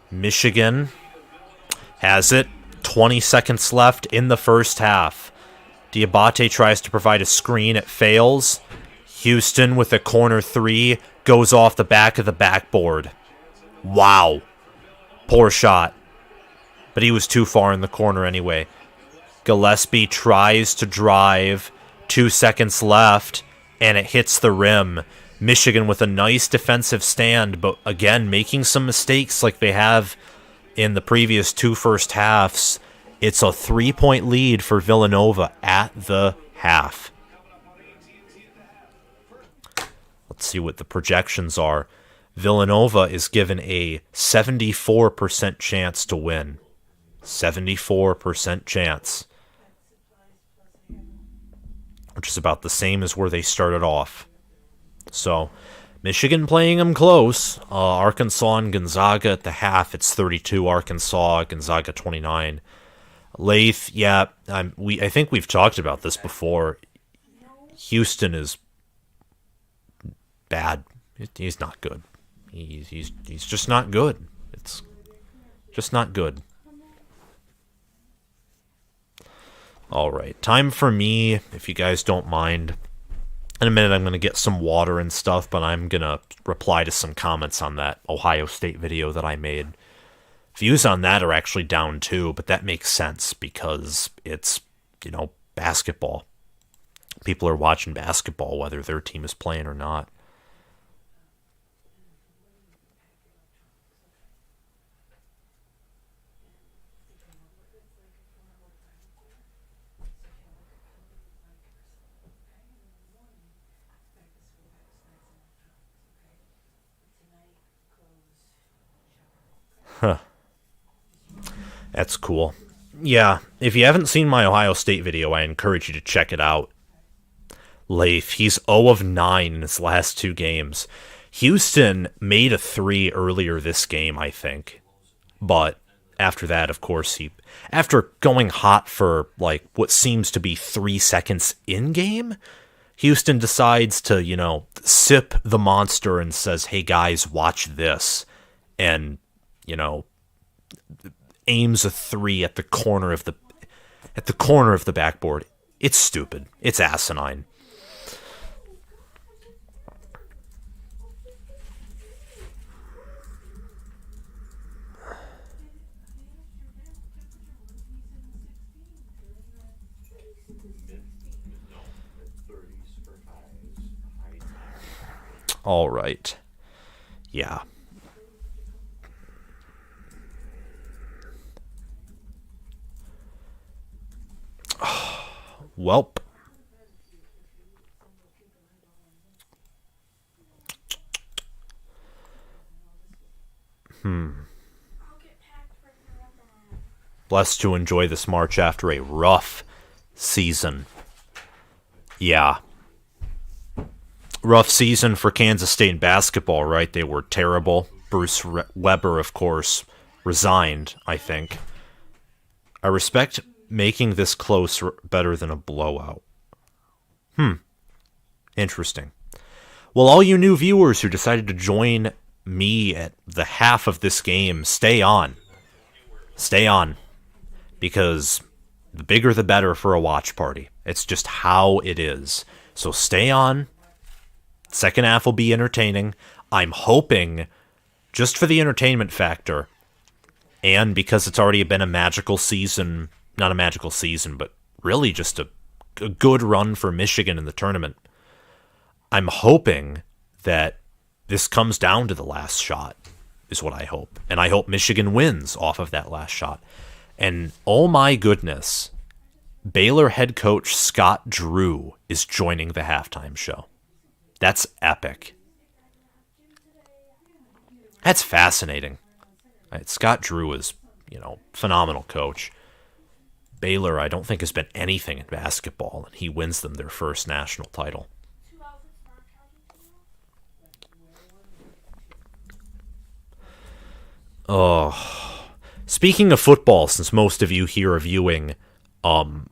Michigan has it. 20 seconds left in the first half. Diabate tries to provide a screen. It fails. Houston with a corner 3 goes off the back of the backboard. Wow. Poor shot. But he was too far in the corner anyway. Gillespie tries to drive. 2 seconds left. And it hits the rim. Michigan with a nice defensive stand. But again, making some mistakes like they have in the previous 2 first halves. It's a 3-point lead for Villanova at the half. Let's see what the projections are. Villanova is given a 74% chance to win. 74% chance. Which is about the same as where they started off. So, Michigan playing them close. Arkansas and Gonzaga at the half. It's 32 Arkansas, Gonzaga 29. Lath, yeah, I think we've talked about this before. Houston is bad. He's not good. He's just not good. It's just not good. All right, time for me, if you guys don't mind. In a minute, I'm going to get some water and stuff, but I'm going to reply to some comments on that Ohio State video that I made. Views on that are actually down too, but that makes sense because it's, basketball. People are watching basketball whether their team is playing or not. Huh. That's cool. Yeah, if you haven't seen my Ohio State video, I encourage you to check it out. Leif, he's 0 of 9 in his last 2 games. Houston made a 3 earlier this game, I think. But after that, of course, after going hot for what seems to be 3 seconds in game, Houston decides to, sip the monster and says, "Hey guys, watch this." And aims a 3 at the corner of the backboard. It's stupid. It's asinine. All right. Yeah. Welp. Blessed to enjoy this March after a rough season. Yeah. Rough season for Kansas State in basketball, right? They were terrible. Bruce Weber, of course, resigned, I think. I respect making this close better than a blowout. Interesting. Well, all you new viewers who decided to join me at the half of this game, stay on. Stay on. Because the bigger the better for a watch party. It's just how it is. So stay on. Second half will be entertaining. I'm hoping, just for the entertainment factor, and because it's already been a magical season, not a magical season, but really just a good run for Michigan in the tournament, I'm hoping that this comes down to the last shot, is what I hope. And I hope Michigan wins off of that last shot. And oh my goodness, Baylor head coach Scott Drew is joining the halftime show. That's epic. That's fascinating. Right, Scott Drew is, phenomenal coach. Baylor, I don't think, has been anything in basketball, and he wins them their first national title. Oh, speaking of football, since most of you here are viewing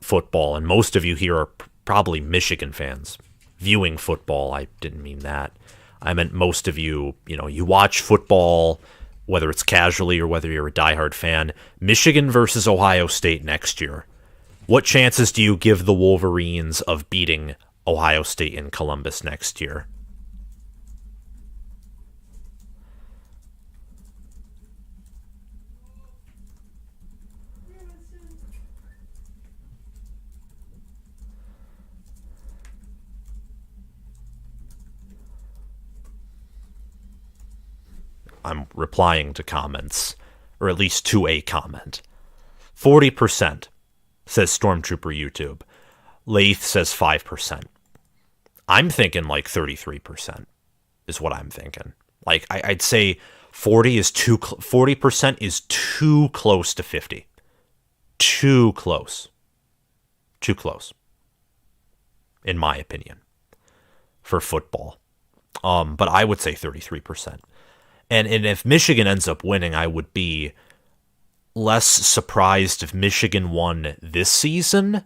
football, and most of you here are probably Michigan fans viewing football, I didn't mean that. I meant most of you, you watch football, whether it's casually or whether you're a diehard fan. Michigan versus Ohio State next year. What chances do you give the Wolverines of beating Ohio State in Columbus next year? I'm replying to comments, or at least to a comment. 40% says Stormtrooper YouTube. Lath says 5%. I'm thinking 33% is what I'm thinking. I'd say 40% is too close to 50. Too close. Too close. In my opinion. For football. But I would say 33%. And if Michigan ends up winning, I would be less surprised if Michigan won this season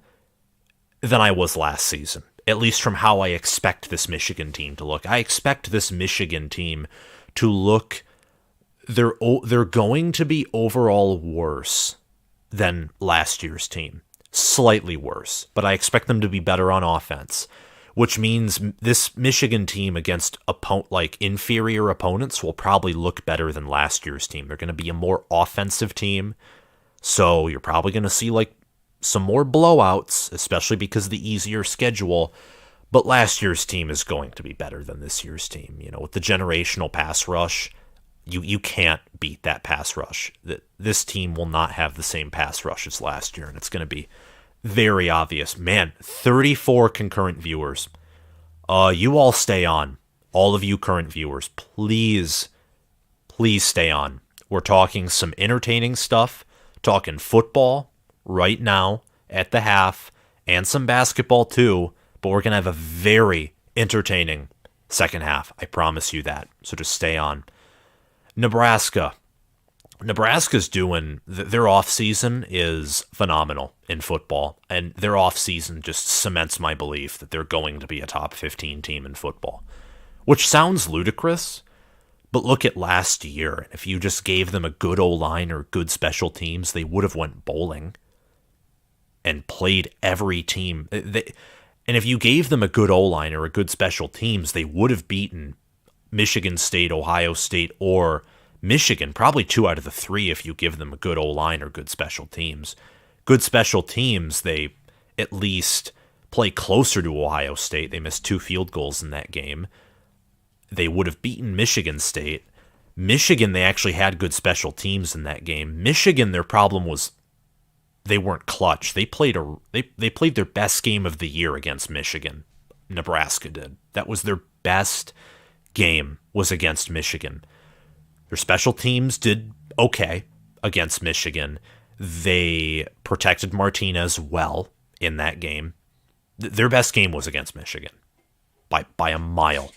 than I was last season, at least from how I expect this Michigan team to look. I expect this Michigan team to look, they're going to be overall worse than last year's team. Slightly worse, but I expect them to be better on offense, which means this Michigan team against inferior opponents will probably look better than last year's team. They're going to be a more offensive team, so you're probably going to see some more blowouts, especially because of the easier schedule. But last year's team is going to be better than this year's team. With the generational pass rush, you can't beat that pass rush. This team will not have the same pass rush as last year, and it's going to be very obvious. Man, 34 concurrent viewers. You all stay on. All of you current viewers, please stay on. We're talking some entertaining stuff, talking football right now at the half, and some basketball too, but we're going to have a very entertaining second half. I promise you that. So just stay on. Nebraska's doing, their offseason is phenomenal in football, and their offseason just cements my belief that they're going to be a top 15 team in football, which sounds ludicrous, but look at last year. If you just gave them a good O-line or good special teams, they would have went bowling and played every team. And if you gave them a good O-line or a good special teams, they would have beaten Michigan State, Ohio State, or Michigan, probably 2 out of the 3 if you give them a good O-line or good special teams. Good special teams, they at least play closer to Ohio State. They missed 2 field goals in that game. They would have beaten Michigan State. Michigan, they actually had good special teams in that game. Michigan, their problem was they weren't clutch. They played their best game of the year against Michigan. Nebraska did. That was their best game, was against Michigan. Their special teams did okay against Michigan. They protected Martinez well in that game. Their best game was against Michigan by a mile.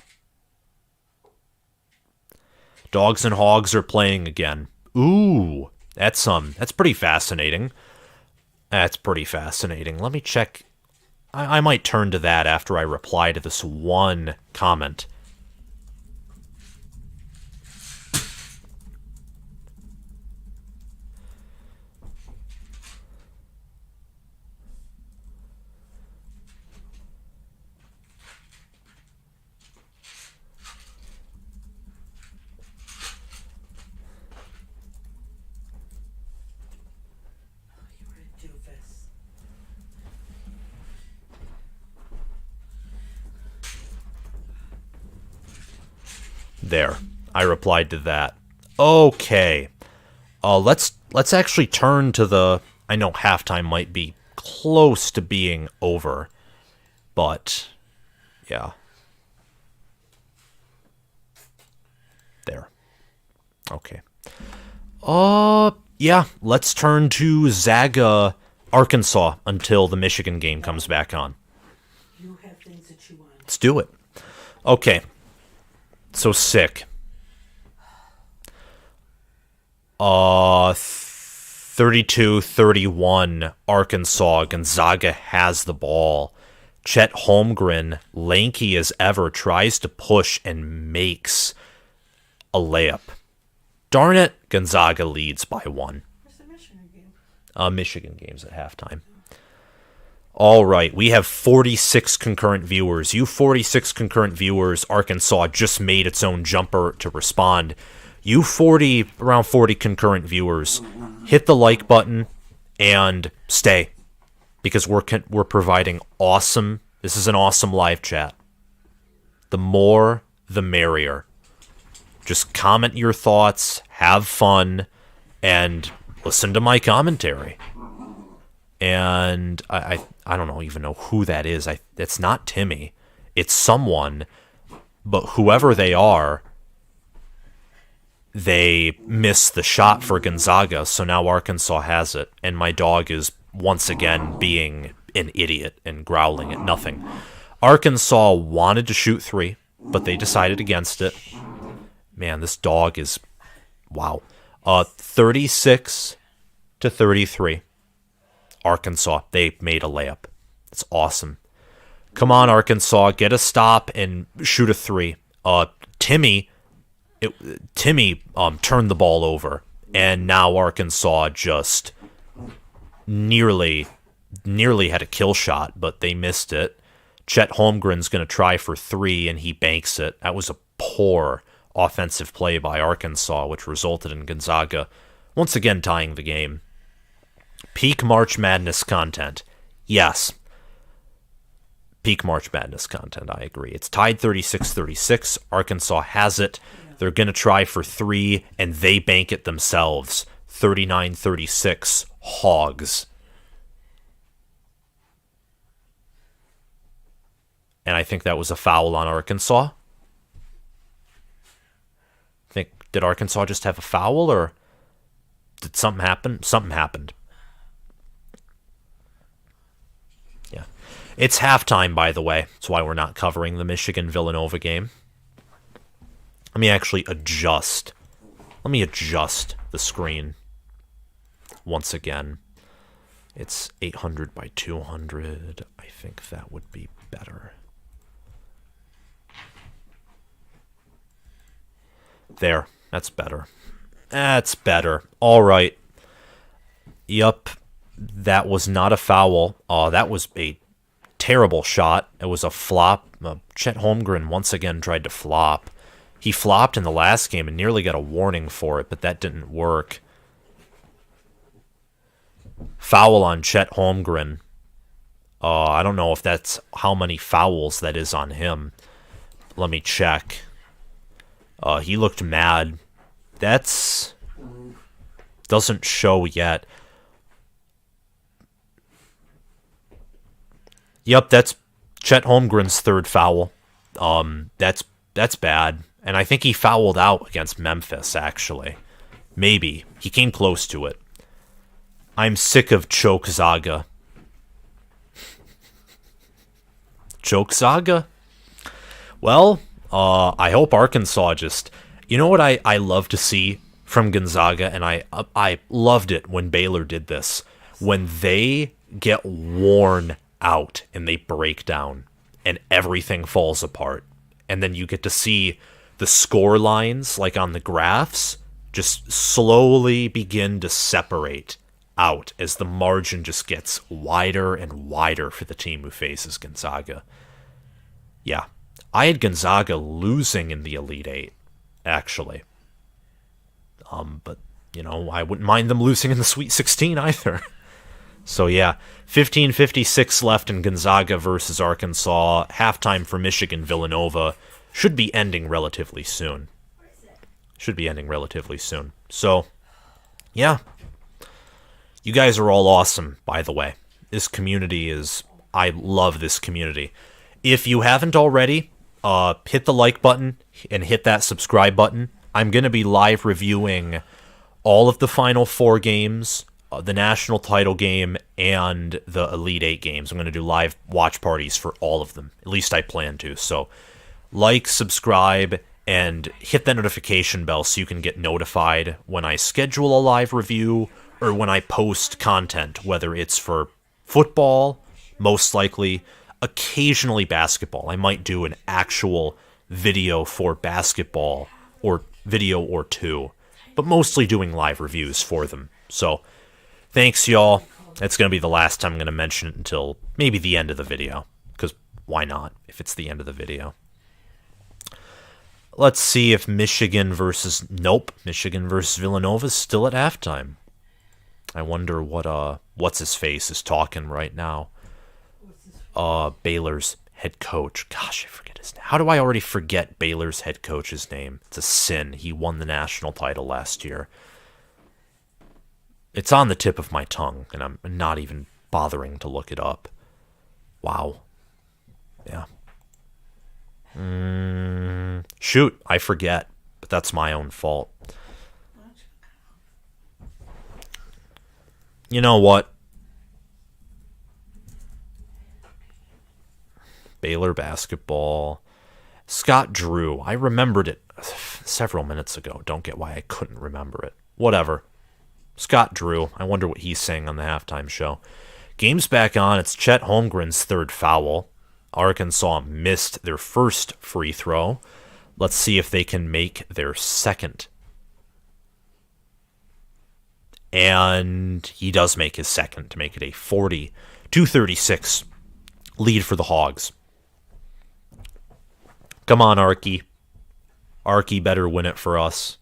Dogs and Hogs are playing again. Ooh, that's pretty fascinating. That's pretty fascinating. Let me check. I might turn to that after I reply to this one comment. There, I replied to that. Okay, let's actually turn to the. I know halftime might be close to being over, but yeah, there. Okay. Yeah. Let's turn to Zaga, Arkansas until the Michigan game comes back on. You have things that you want. Let's do it. Okay. So sick. 32-31 Arkansas. Gonzaga has the ball. Chet Holmgren, lanky as ever, tries to push and makes a layup. Darn it, Gonzaga leads by 1. Where's the Michigan game? Michigan game's at halftime. All right, we have 46 concurrent viewers. You 46 concurrent viewers, Arkansas just made its own jumper to respond. You around 40 concurrent viewers, hit the like button and stay, because we're providing awesome. This is an awesome live chat. The more, the merrier. Just comment your thoughts, have fun, and listen to my commentary. And I don't even know who that is. It's not Timmy. It's someone, but whoever they are, they missed the shot for Gonzaga, so now Arkansas has it. And my dog is once again being an idiot and growling at nothing. Arkansas wanted to shoot 3. but they decided against it. Man, this dog is... Wow. 36-33. Arkansas, they made a layup. It's awesome. Come on, Arkansas, get a stop and shoot a three. Timmy turned the ball over, and now Arkansas just nearly had a kill shot, but they missed it. Chet Holmgren's going to try for three, and he banks it. That was a poor offensive play by Arkansas, which resulted in Gonzaga once again tying the game. Peak March Madness content. Yes. Peak March Madness content, I agree. It's tied 36-36. Arkansas has it. They're going to try for three, and they bank it themselves. 39-36. Hogs. And I think that was a foul on Arkansas. Did Arkansas just have a foul, or did something happen? Something happened. Yeah. It's halftime, by the way. That's why we're not covering the Michigan-Villanova game. Let me actually adjust. Let me adjust the screen once again. It's 800 by 200. I think that would be better. There. That's better. That's better. All right. Yup. That was not a foul. That was a terrible shot. It was a flop. Chet Holmgren once again tried to flop. He flopped in the last game and nearly got a warning for it, but that didn't work. Foul on Chet Holmgren. I don't know if that's how many fouls that is on him. Let me check. He looked mad. That's... doesn't show yet. Yep, that's Chet Holmgren's third foul. That's bad. And I think he fouled out against Memphis, actually. Maybe. He came close to it. I'm sick of Chokezaga. Chokezaga? Well, I hope Arkansas just... You know what I love to see from Gonzaga, and I loved it when Baylor did this. When they get worn out and they break down and everything falls apart, and then you get to see the score lines, like on the graphs, just slowly begin to separate out as the margin just gets wider and wider for the team who faces Gonzaga. Yeah, I had Gonzaga losing in the Elite Eight, actually. But, you know, I wouldn't mind them losing in the Sweet 16 either. So, yeah, 15:56 left in Gonzaga versus Arkansas. Halftime for Michigan-Villanova. Should be ending relatively soon. So, yeah. You guys are all awesome, by the way. This community is... I love this community. If you haven't already, hit the like button and hit that subscribe button. I'm going to be live reviewing all of the Final Four games, the national title game, and the Elite Eight games. I'm going to do live watch parties for all of them. At least I plan to. So, like, subscribe, and hit that notification bell so you can get notified when I schedule a live review or when I post content, whether it's for football, most likely, occasionally basketball. I might do an actual video for basketball, or video or two, but mostly doing live reviews for them. So, thanks, y'all. That's going to be the last time I'm going to mention it until maybe the end of the video, because why not, if it's the end of the video. Let's see if Michigan versus Villanova is still at halftime. I wonder what what's-his-face is talking right now. Baylor's head coach. Gosh, I forget his name. How do I already forget Baylor's head coach's name? It's a sin. He won the national title last year. It's on the tip of my tongue, and I'm not even bothering to look it up. Wow. Yeah. Shoot, I forget, but that's my own fault. You know what? Baylor basketball. Scott Drew. I remembered it several minutes ago. Don't get why I couldn't remember it. Whatever. Scott Drew. I wonder what he's saying on the halftime show. Game's back on. It's Chet Holmgren's third foul. Arkansas missed their first free throw. Let's see if they can make their second. And he does make his second to make it a 40-36 lead for the Hogs. Come on, Arky. Arky better win it for us.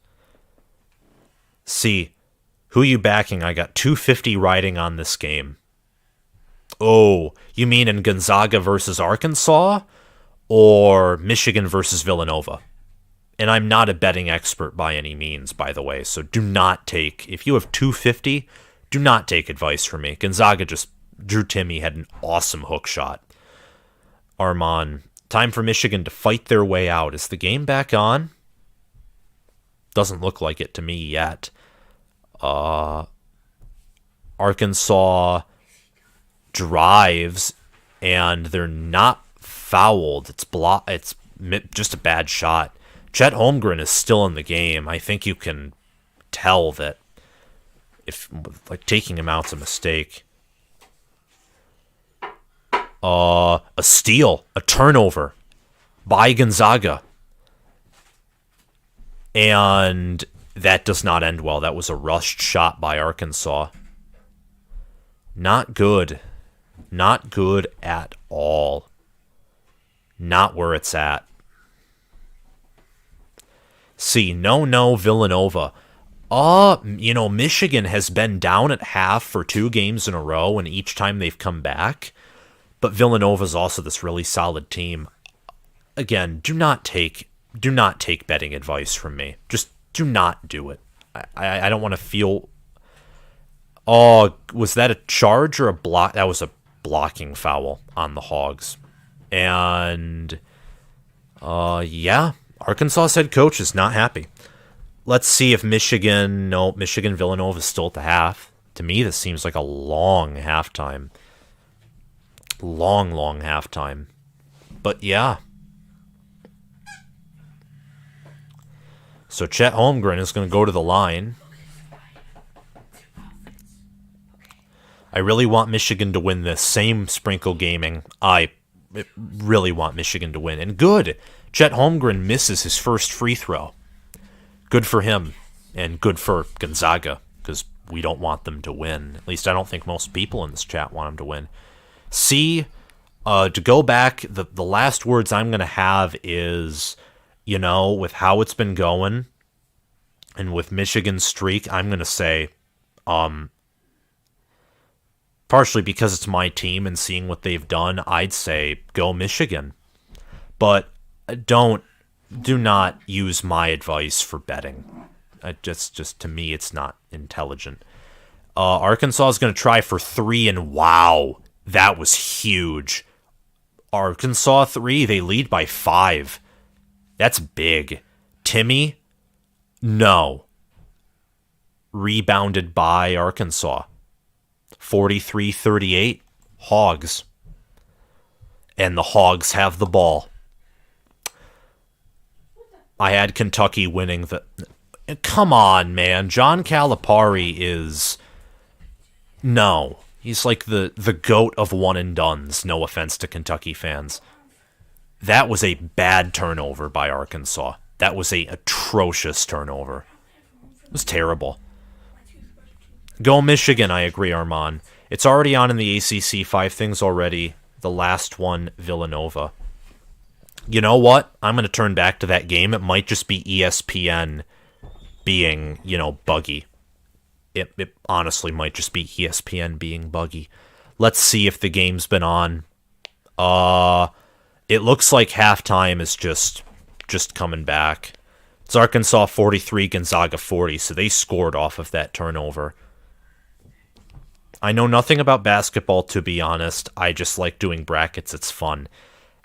See, who you backing? I got 250 riding on this game. Oh, you mean in Gonzaga versus Arkansas? Or Michigan versus Villanova? And I'm not a betting expert by any means, by the way, so do not take, if you have 250, do not take advice from me. Gonzaga Drew Timme had an awesome hook shot. Armand, time for Michigan to fight their way out. Is the game back on? Doesn't look like it to me yet. Arkansas drives, and they're not fouled. It's just a bad shot. Chet Holmgren is still in the game. I think you can tell that if taking him out's a mistake. A steal, a turnover by Gonzaga. And that does not end well. That was a rushed shot by Arkansas. Not good. Not good at all. Not where it's at. See, no, Villanova. Michigan has been down at half for 2 games in a row, and each time they've come back. But Villanova's also this really solid team. Again, do not take betting advice from me. Just do not do it. I don't want to feel... Oh, was that a charge or a block? That was a blocking foul on the Hogs. And, Arkansas head coach is not happy. Let's see if Michigan-Villanova is still at the half. To me, this seems like a long halftime. Long halftime. But yeah. So Chet Holmgren is going to go to the line. I really want Michigan to win this. Same Sprinkle Gaming. I really want Michigan to win. And good. Chet Holmgren misses his first free throw. Good for him. And good for Gonzaga. Because we don't want them to win. At least I don't think most people in this chat want them to win. See, to go back, the last words I'm going to have is, with how it's been going and with Michigan's streak, I'm going to say, partially because it's my team and seeing what they've done, I'd say go Michigan. But do not use my advice for betting. Just to me, it's not intelligent. Arkansas is going to try for 3, and wow, that was huge. Arkansas 3, they lead by 5. That's big. Timme, no. Rebounded by Arkansas. 43-38, Hogs. And the Hogs have the ball. I had Kentucky winning the... Come on, man. John Calipari is... No. He's like the GOAT of one-and-dones. No offense to Kentucky fans. That was a bad turnover by Arkansas. That was a atrocious turnover. It was terrible. Go Michigan, I agree, Armand. It's already on in the ACC. 5 things already. The last one, Villanova. You know what? I'm going to turn back to that game. It might just be ESPN being, buggy. It honestly might just be ESPN being buggy. Let's see if the game's been on. It looks like halftime is just coming back. It's Arkansas 43, Gonzaga 40, so they scored off of that turnover. I know nothing about basketball, to be honest. I just like doing brackets. It's fun.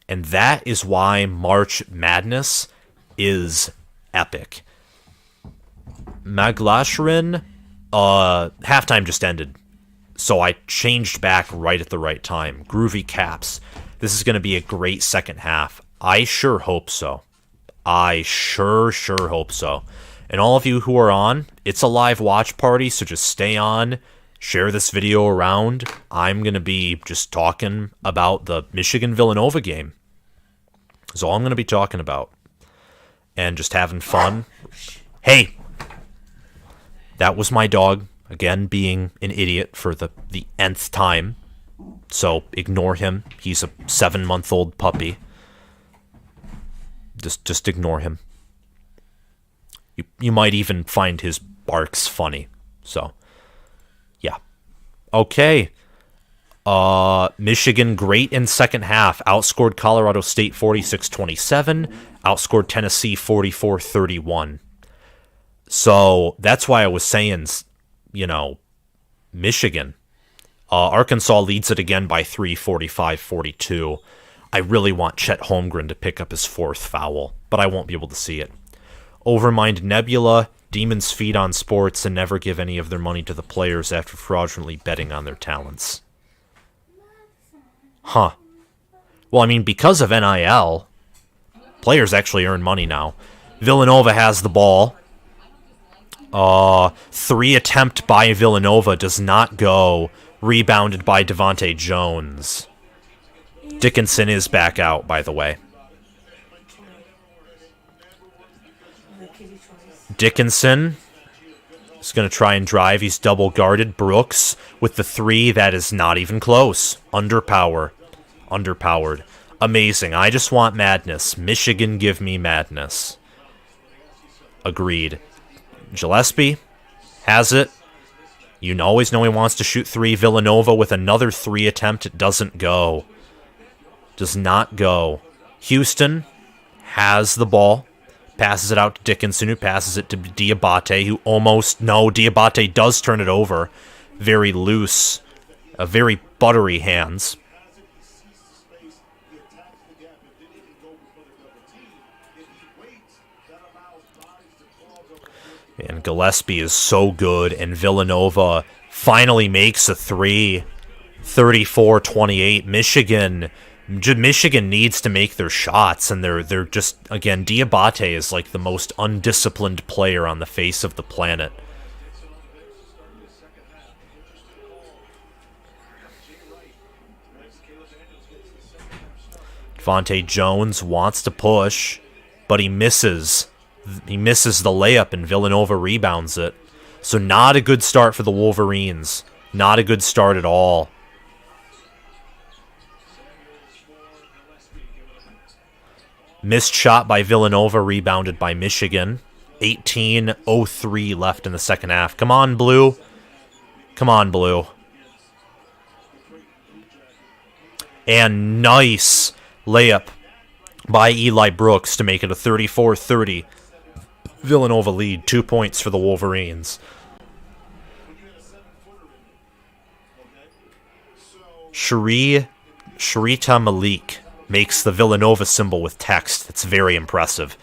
And that is why March Madness is epic. Maglasharin, halftime just ended. So I changed back right at the right time. Groovy Caps. This is going to be a great second half. I sure hope so. I sure hope so. And all of you who are on, it's a live watch party, so just stay on, share this video around. I'm going to be just talking about the Michigan-Villanova game. That's all I'm going to be talking about. And just having fun. Hey! That was my dog, again, being an idiot for the nth time. So ignore him. He's a 7-month-old puppy. Just ignore him. You might even find his barks funny. So, yeah. Okay. Michigan great in second half. Outscored Colorado State 46-27. Outscored Tennessee 44-31. So, that's why I was saying, Michigan. Arkansas leads it again by 3, 45-42. I really want Chet Holmgren to pick up his 4th foul, but I won't be able to see it. Overmind Nebula, demons feed on sports and never give any of their money to the players after fraudulently betting on their talents. Huh. Well, I mean, because of NIL, players actually earn money now. Villanova has the ball. 3 attempt by Villanova does not go. Rebounded by Devontae Jones. Dickinson is back out, by the way. Dickinson is going to try and drive. He's double guarded. Brooks with the 3. That is not even close. Underpowered. Amazing. I just want madness. Michigan, give me madness. Agreed. Gillespie has it. You always know he wants to shoot 3. Villanova with another 3 attempt. It doesn't go. Does not go. Houston has the ball. Passes it out to Dickinson, who passes it to Diabate, who almost... No, Diabate does turn it over. Very loose. Very buttery hands. And Gillespie is so good, and Villanova finally makes a 3. 34-28. Michigan needs to make their shots, and they're just, again, Diabate is like the most undisciplined player on the face of the planet. Devontae Jones wants to push, but he misses. He misses the layup, and Villanova rebounds it. So not a good start for the Wolverines. Not a good start at all. Missed shot by Villanova, rebounded by Michigan. 18:03 left in the second half. Come on, Blue. Come on, Blue. And nice layup by Eli Brooks to make it a 34-30 Villanova lead. 2 points for the Wolverines. Sharita Malik makes the Villanova symbol with text. That's very impressive.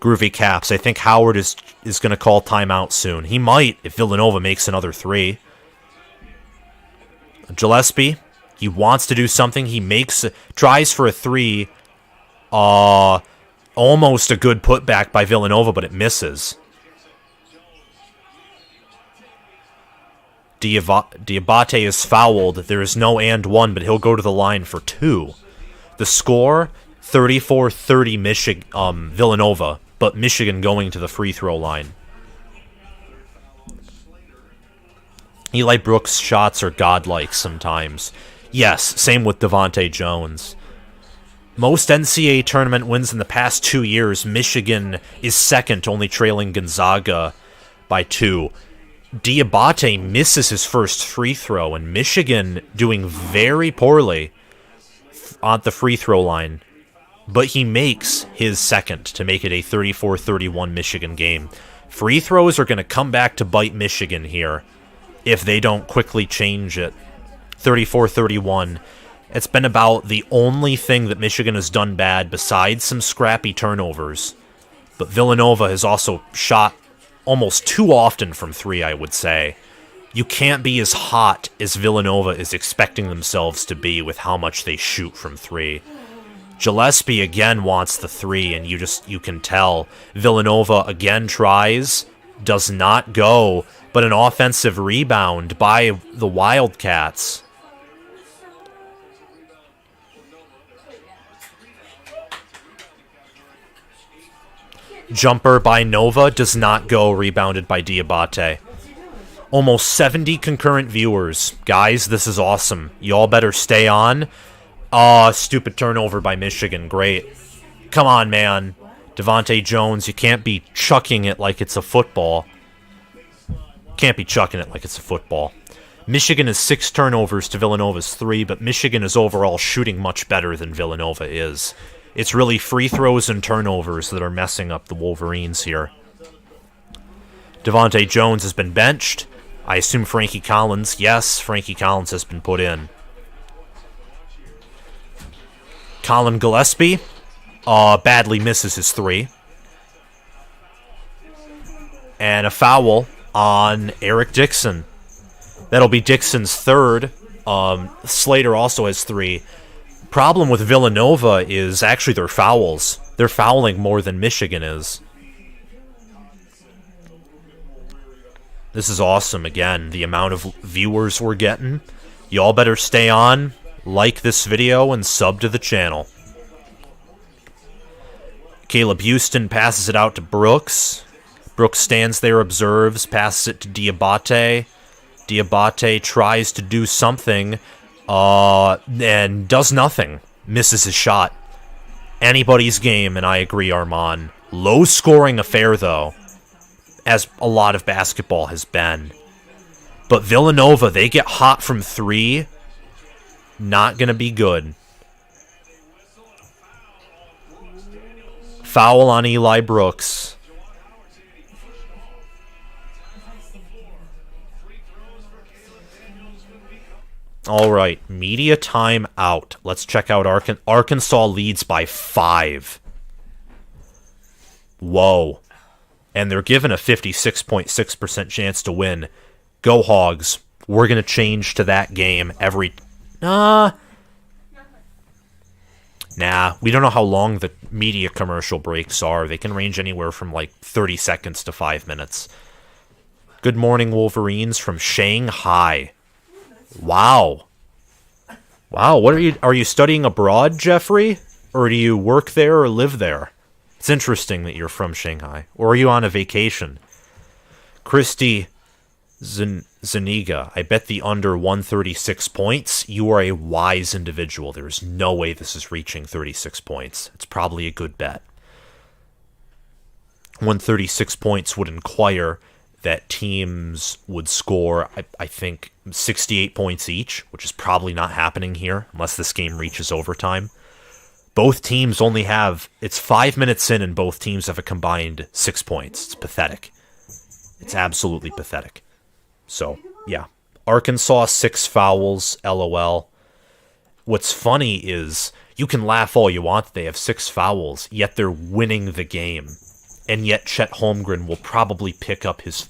Groovy Caps. I think Howard is going to call timeout soon. He might if Villanova makes another 3. Gillespie, he wants to do something. He tries for a 3. Almost a good putback by Villanova, but it misses. Diabate is fouled. There is no and 1, but he'll go to the line for 2. The score, 34-30 Villanova, but Michigan going to the free throw line. Eli Brooks' shots are godlike sometimes. Yes, same with Devontae Jones. Most NCAA tournament wins in the past 2 years. Michigan is second, only trailing Gonzaga by 2. Diabate misses his first free throw, and Michigan doing very poorly on the free throw line. But he makes his second to make it a 34-31 Michigan game. Free throws are going to come back to bite Michigan here if they don't quickly change it. 34-31. It's been about the only thing that Michigan has done bad besides some scrappy turnovers. But Villanova has also shot almost too often from 3, I would say. You can't be as hot as Villanova is expecting themselves to be with how much they shoot from 3. Gillespie again wants the 3, and you can tell. Villanova again tries, does not go, but an offensive rebound by the Wildcats. Jumper by Nova does not go, rebounded by Diabate. Almost 70 concurrent viewers. Guys, this is awesome. Y'all better stay on. Stupid turnover by Michigan. Great. Come on, man. Devontae Jones, you can't be chucking it like it's a football. Can't be chucking it like it's a football. Michigan is 6 turnovers to Villanova's 3, but Michigan is overall shooting much better than Villanova is. It's really free throws and turnovers that are messing up the Wolverines here. Devontae Jones has been benched. I assume Frankie Collins. Yes, Frankie Collins has been put in. Colin Gillespie badly misses his 3. And a foul on Eric Dixon. That'll be Dixon's 3rd. Slater also has 3. Problem with Villanova is actually their fouls. They're fouling more than Michigan is. This is awesome. Again, the amount of viewers we're getting. Y'all better stay on, like this video, and sub to the channel. Caleb Houston passes it out to Brooks. Brooks stands there, observes, passes it to Diabate. Diabate tries to do something, and does nothing. Misses his shot. Anybody's game, and I agree, Armand. Low-scoring affair, though, as a lot of basketball has been. But Villanova, they get hot from 3. Not going to be good. Foul on Eli Brooks. All right, media time out. Let's check out Arkansas leads by 5. Whoa. And they're given a 56.6% chance to win. Go Hogs. We're going to change to that game every... Nah, we don't know how long the media commercial breaks are. They can range anywhere from like 30 seconds to 5 minutes. Good morning, Wolverines from Shanghai. Wow. Wow, what are you studying abroad, Jeffrey? Or do you work there or live there? It's interesting that you're from Shanghai. Or are you on a vacation? Christy Zaniga, I bet the under 136 points. You are a wise individual. There's no way this is reaching 36 points. It's probably a good bet. 136 points would inquire that teams would score, I think, 68 points each, which is probably not happening here unless this game reaches overtime. Both teams only have... It's 5 minutes in and both teams have a combined 6 points. It's pathetic. It's absolutely pathetic. So, yeah. Arkansas, 6 fouls, LOL. What's funny is you can laugh all you want that they have 6 fouls, yet they're winning the game. And yet Chet Holmgren will probably pick up his...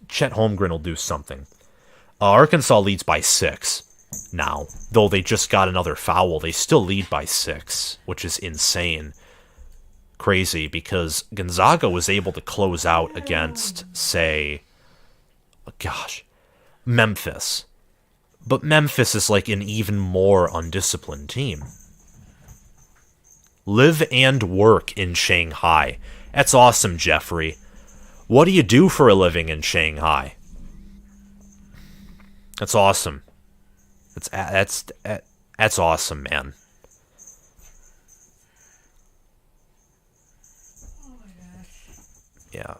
Chet Holmgren will do something. Arkansas leads by 6 now. Though they just got another foul, they still lead by 6, which is insane. Crazy, because Gonzaga was able to close out against, say... Gosh, Memphis. But Memphis is like an even more undisciplined team. Live and work in Shanghai. That's awesome, Jeffrey. What do you do for a living in Shanghai? That's awesome. That's awesome, man. Yeah.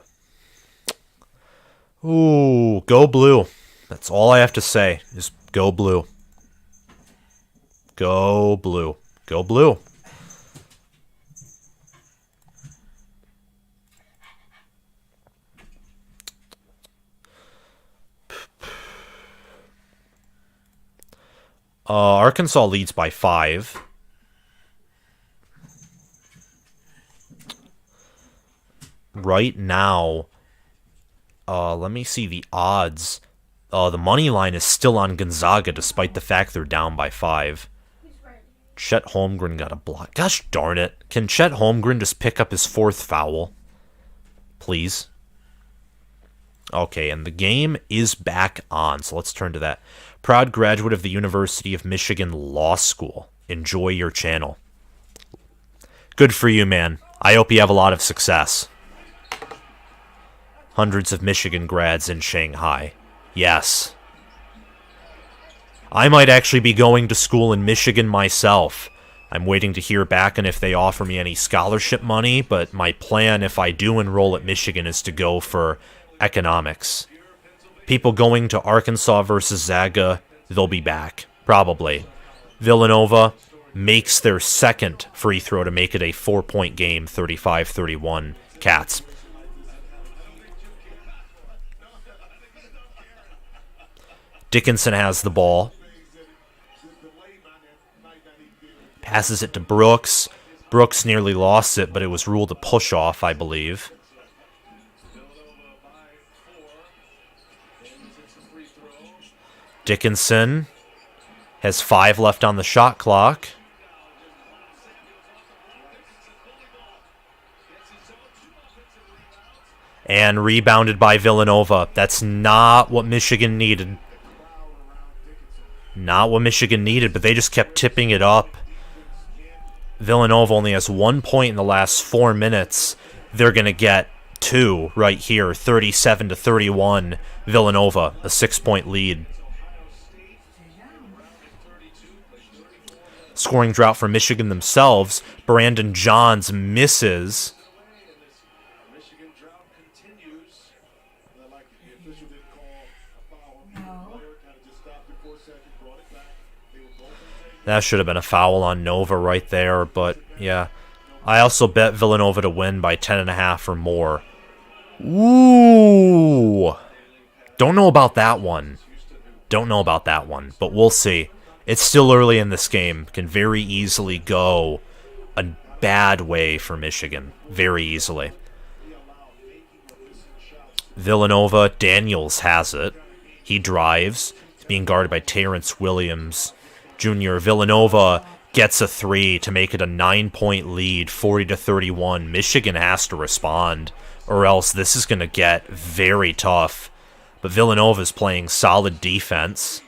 Ooh, go blue. That's all I have to say, is go blue. Go blue. Go blue. Arkansas leads by 5. Right now, let me see the odds. The money line is still on Gonzaga despite the fact they're down by 5. Chet Holmgren got a block. Gosh darn it. Can Chet Holmgren just pick up his 4th foul? Please. Okay, and the game is back on, so let's turn to that. Proud graduate of the University of Michigan Law School. Enjoy your channel. Good for you, man. I hope you have a lot of success. Hundreds of Michigan grads in Shanghai. Yes. I might actually be going to school in Michigan myself. I'm waiting to hear back on if they offer me any scholarship money, but my plan if I do enroll at Michigan is to go for economics. People going to Arkansas versus Zaga, they'll be back. Probably. Villanova makes their 2nd free throw to make it a 4-point game, 35-31. Cats. Dickinson has the ball. Passes it to Brooks. Brooks nearly lost it, but it was ruled a push-off, I believe. Dickinson has 5 left on the shot clock. And rebounded by Villanova. That's not what Michigan needed. Not what Michigan needed, but they just kept tipping it up. Villanova only has 1 point in the last 4 minutes. They're going to get 2 right here, 37-31. Villanova, a 6-point lead. Scoring drought for Michigan themselves. Brandon Johns misses. That should have been a foul on Nova right there, but yeah. I also bet Villanova to win by 10.5 or more. Ooh. Don't know about that one. Don't know about that one, but we'll see. It's still early in this game. Can very easily go a bad way for Michigan. Very easily. Villanova, Daniels has it. He drives. He's being guarded by Terrence Williams Jr. Villanova gets a 3 to make it a 9-point lead, 40-31. Michigan has to respond, or else this is going to get very tough. But Villanova's playing solid defense.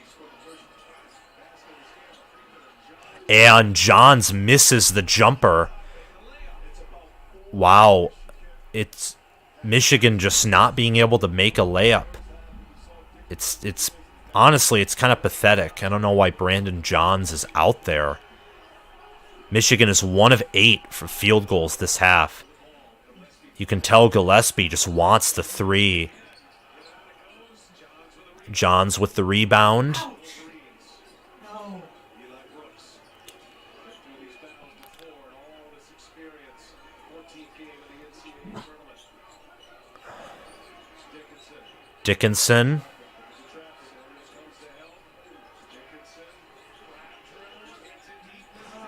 And Johns misses the jumper. Wow. It's Michigan just not being able to make a layup. It's honestly, it's kind of pathetic. I don't know why Brandon Johns is out there. Michigan is 1 of 8 for field goals this half. You can tell Gillespie just wants the 3. Johns with the rebound. No. Dickinson.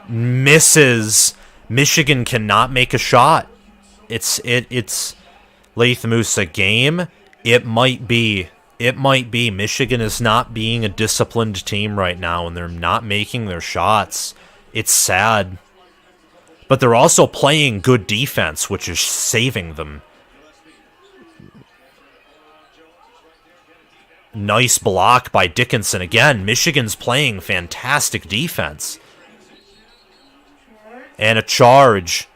Misses. Michigan cannot make a shot. It's Lathamus a game. It might be. Michigan is not being a disciplined team right now, and they're not making their shots. It's sad. But they're also playing good defense, which is saving them. Nice block by Dickinson. Again, Michigan's playing fantastic defense. And a charge.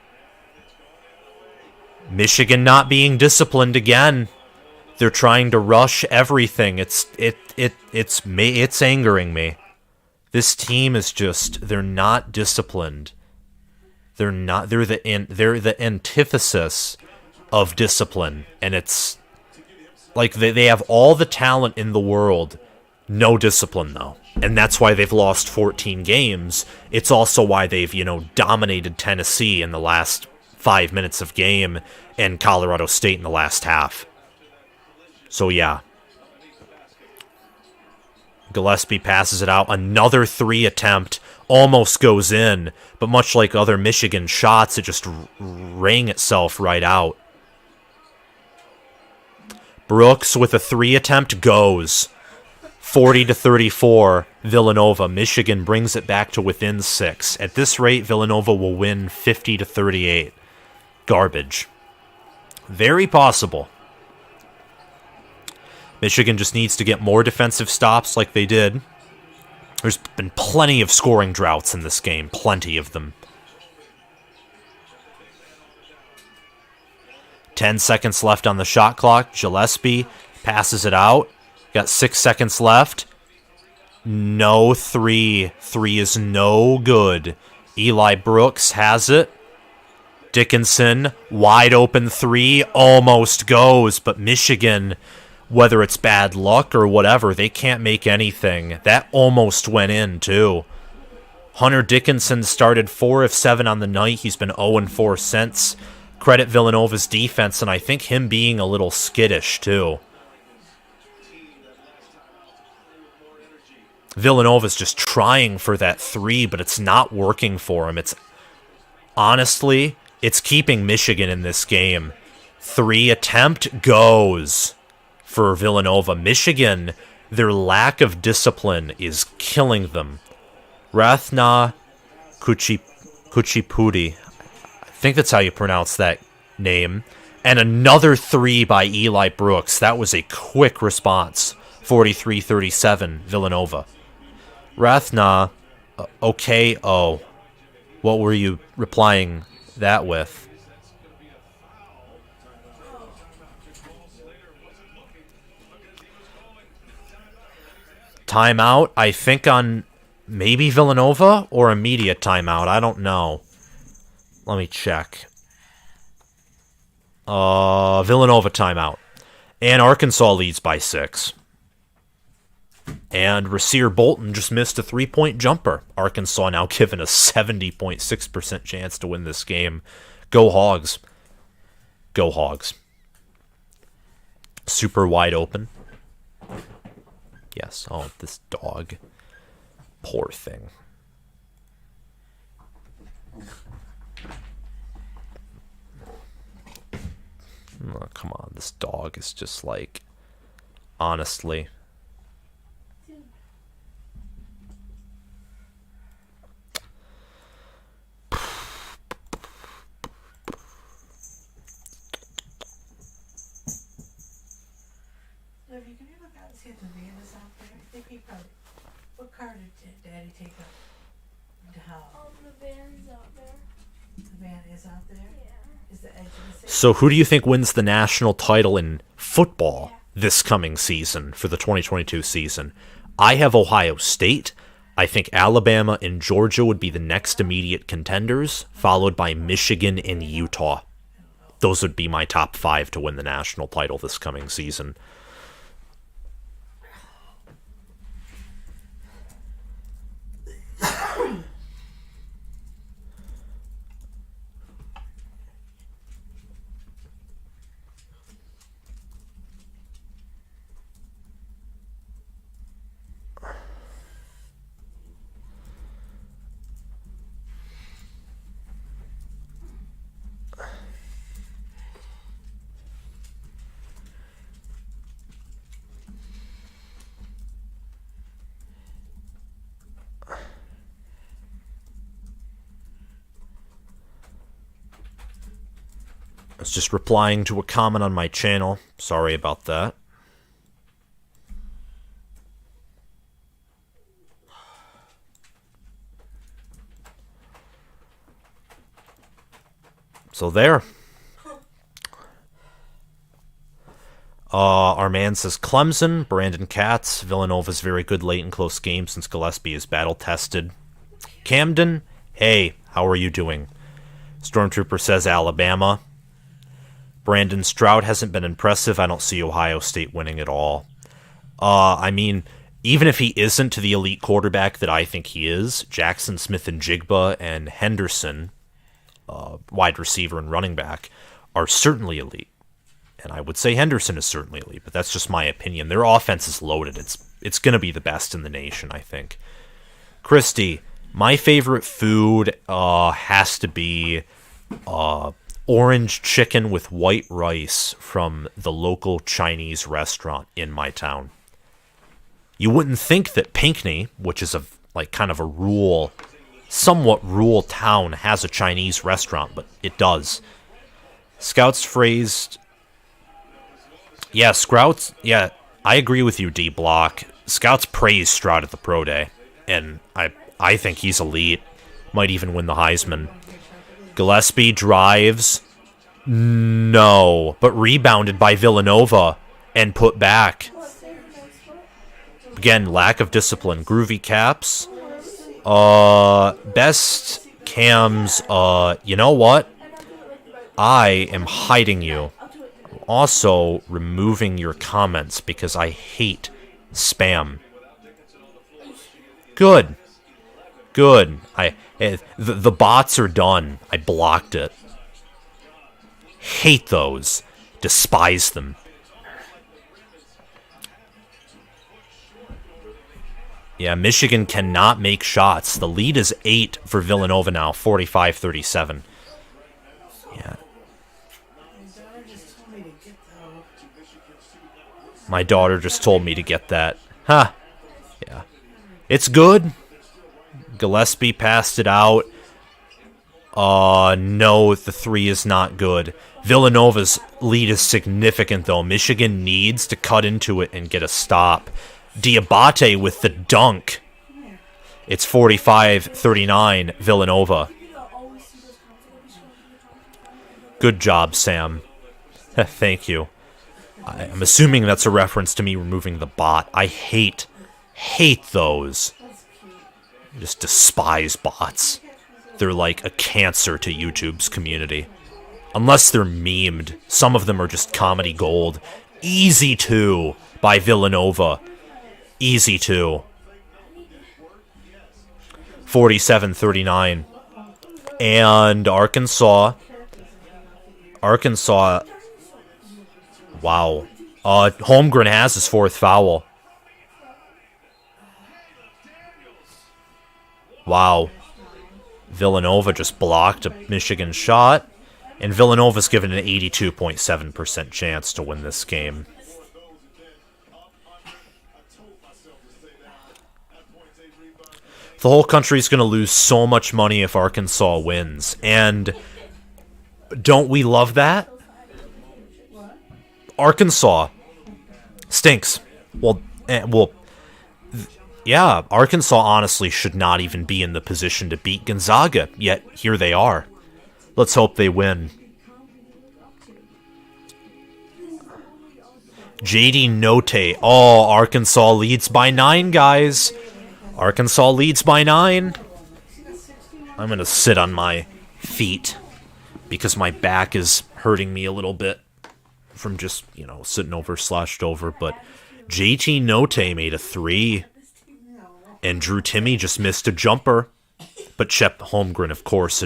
Michigan not being disciplined again. They're trying to rush everything. It's angering me. This team is they're not disciplined. They're the antithesis of discipline, and it's like they have all the talent in the world, no discipline though. And that's why they've lost 14 games. It's also why they've, dominated Tennessee in the last 5 minutes of game and Colorado State in the last half. So, yeah. Gillespie passes it out. Another 3 attempt. Almost goes in. But much like other Michigan shots, it just rang itself right out. Brooks with a 3 attempt goes. 40-34, Villanova. Michigan brings it back to within 6. At this rate, Villanova will win 50-38. Garbage. Very possible. Michigan just needs to get more defensive stops like they did. There's been plenty of scoring droughts in this game. Plenty of them. 10 seconds left on the shot clock. Gillespie passes it out. Got 6 seconds left. No three. 3 is no good. Eli Brooks has it. Dickinson, wide open 3, almost goes. But Michigan, whether it's bad luck or whatever, they can't make anything. That almost went in, too. Hunter Dickinson started 4 of 7 on the night. He's been 0-4 since. Credit Villanova's defense, and I think him being a little skittish, too. Villanova's just trying for that 3, but it's not working for him. Honestly, it's keeping Michigan in this game. 3 attempt goes for Villanova. Michigan, their lack of discipline is killing them. Rathna Kuchipudi, I think that's how you pronounce that name. And another 3 by Eli Brooks. That was a quick response. 43-37, Villanova. Rathna, okay, oh. What were you replying that with? Timeout, I think on maybe Villanova or immediate timeout. I don't know. Let me check. Villanova timeout. And Arkansas leads by 6. And Rasir Bolton just missed a 3-point jumper. Arkansas now given a 70.6% chance to win this game. Go Hogs. Go Hogs. Super wide open. Yes. Oh, this dog. Poor thing. Oh, come on. This dog is just like... Honestly... Olivia, can you look out and see if the van is out there? I think he probably. What car did Daddy take up? The van's out there. The van is out there? Yeah. Is the edge of the city? So who do you think wins the national title in football this coming season for the 2022 season? I have Ohio State. I think Alabama and Georgia would be the next immediate contenders, followed by Michigan and Utah. Those would be my top 5 to win the national title this coming season. I was just replying to a comment on my channel. Sorry about that. So there. Our man says Clemson, Brandon Katz. Villanova's very good late in close games since Gillespie is battle-tested. Camden, hey, how are you doing? Stormtrooper says Alabama. Brandon Stroud hasn't been impressive. I don't see Ohio State winning at all. I mean, even if he isn't the elite quarterback that I think he is, Jackson Smith and Jigba and Henderson, wide receiver and running back, are certainly elite. And I would say Henderson is certainly elite, but that's just my opinion. Their offense is loaded. It's going to be the best in the nation, I think. Christy, my favorite food has to be orange chicken with white rice from the local Chinese restaurant in my town. You wouldn't think that Pinckney, which is kind of a rural, somewhat rural town, has a Chinese restaurant, but it does. Scouts phrased... Yeah, Scouts... Yeah, I agree with you, D-Block. Scouts praised Stroud at the Pro Day, and I think he's elite. Might even win the Heisman. Gillespie drives... No, but rebounded by Villanova and put back. Again, lack of discipline. Groovy caps. Best cams, you know what? I am hiding you. Also removing your comments because I hate spam. Good. Good. The bots are done. I blocked it. Hate those. Despise them. Yeah, Michigan cannot make shots. The lead is 8 for Villanova now, 45-37. Yeah. My daughter just told me to get that. Huh. Yeah. It's good. Gillespie passed it out. No, the 3 is not good. Villanova's lead is significant, though. Michigan needs to cut into it and get a stop. Diabate with the dunk. It's 45-39, Villanova. Good job, Sam. Thank you. I'm assuming that's a reference to me removing the bot. I hate those. I just despise bots. They're like a cancer to YouTube's community. Unless they're memed. Some of them are just comedy gold. Easy 2 by Villanova. Easy 2. 47-39. And Arkansas. Wow. Holmgren has his 4th foul. Wow. Villanova just blocked a Michigan shot. And Villanova's given an 82.7% chance to win this game. The whole country's going to lose so much money if Arkansas wins. And don't we love that? Arkansas stinks. Yeah, Arkansas honestly should not even be in the position to beat Gonzaga, yet here they are. Let's hope they win. JD Note. Oh, Arkansas leads by 9, guys. Arkansas leads by 9. I'm going to sit on my feet because my back is hurting me a little bit from just, sitting over, slouched over. But JT Note made a 3. And Drew Timme just missed a jumper. But Shep Holmgren, of course,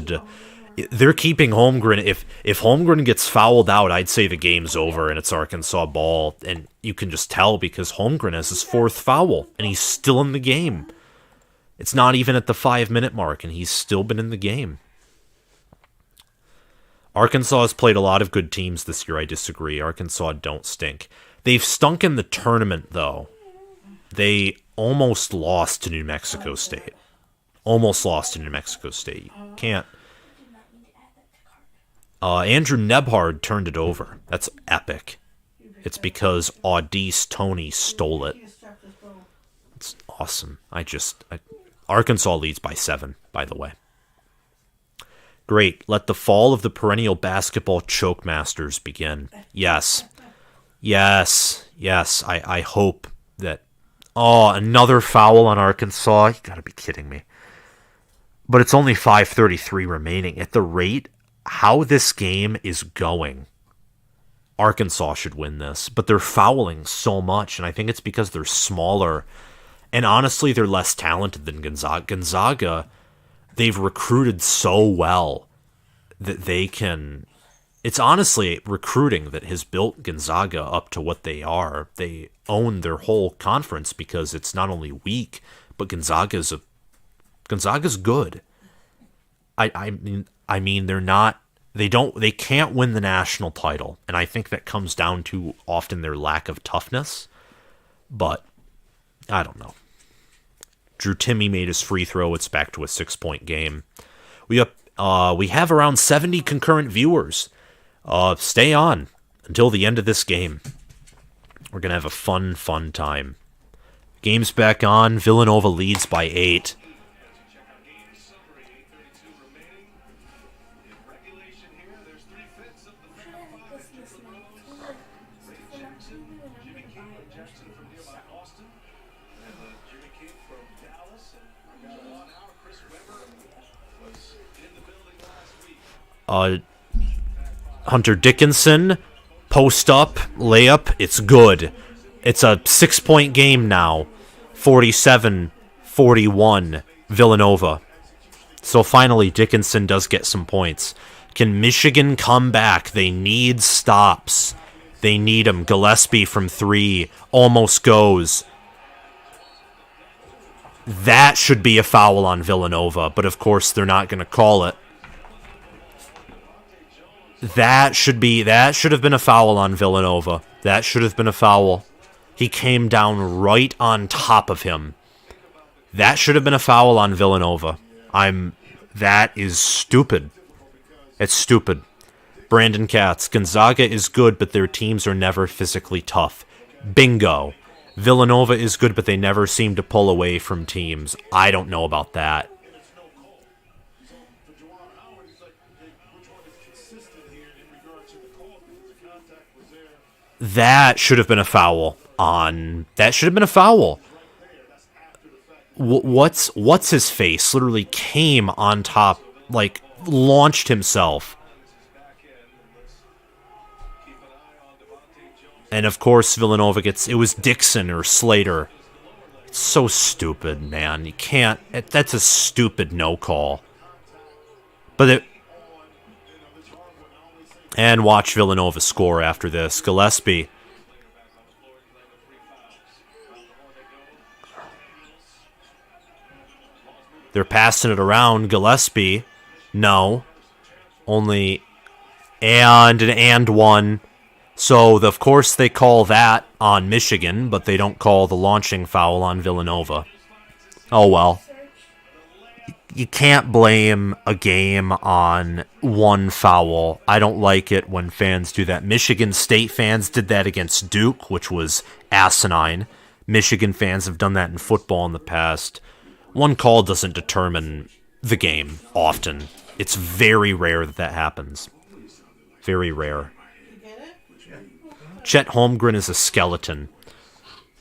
they're keeping Holmgren. If Holmgren gets fouled out, I'd say the game's over and it's Arkansas ball. And you can just tell because Holmgren has his 4th foul, and he's still in the game. It's not even at the 5-minute mark, and he's still been in the game. Arkansas has played a lot of good teams this year. I disagree. Arkansas don't stink. They've stunk in the tournament, though. They almost lost to New Mexico State. Almost lost to New Mexico State. You can't. Andrew Nebhard turned it over. That's epic. It's because Audice Tony stole it. It's awesome. Arkansas leads by 7, by the way. Great. Let the fall of the perennial basketball choke masters begin. Yes. I hope that... Oh, another foul on Arkansas. You gotta be kidding me. But it's only 5:33 remaining. At the rate how this game is going, Arkansas should win this. But they're fouling so much, and I think it's because they're smaller. And honestly, they're less talented than Gonzaga. Gonzaga, they've recruited so well that they can... It's honestly recruiting that has built Gonzaga up to what they are. They own their whole conference because it's not only weak, but Gonzaga's good. I mean they're not... They can't win the national title, and I think that comes down to often their lack of toughness. But I don't know. Drew Timme made his free throw. It's back to a 6-point game. We have around 70 concurrent viewers. Stay on until the end of this game. We're going to have a fun time. Game's back on. Villanova leads by 8. Hunter Dickinson, post up, layup, it's good. It's a 6-point game now. 47-41, Villanova. So finally, Dickinson does get some points. Can Michigan come back? They need stops. They need them. Gillespie from 3, almost goes. That should be a foul on Villanova, but of course they're not going to call it. That should have been a foul on Villanova. That should have been a foul. He came down right on top of him. That should have been a foul on Villanova. That is stupid. It's stupid. Brandon Katz, Gonzaga is good, but their teams are never physically tough. Bingo. Villanova is good, but they never seem to pull away from teams. I don't know about that. That should have been a foul on... That should have been a foul. What's his face? Literally came on top, like, launched himself. And of course, Villanova gets... It was Dixon or Slater. It's so stupid, man. You can't... That's a stupid no call. But it... And watch Villanova score after this. Gillespie. They're passing it around. Gillespie. No. Only... And one. So, of course, they call that on Michigan, but they don't call the launching foul on Villanova. Oh, well. You can't blame a game on one foul. I don't like it when fans do that. Michigan State fans did that against Duke, which was asinine. Michigan fans have done that in football in the past. One call doesn't determine the game often. It's very rare that happens. Very rare. Chet Holmgren is a skeleton.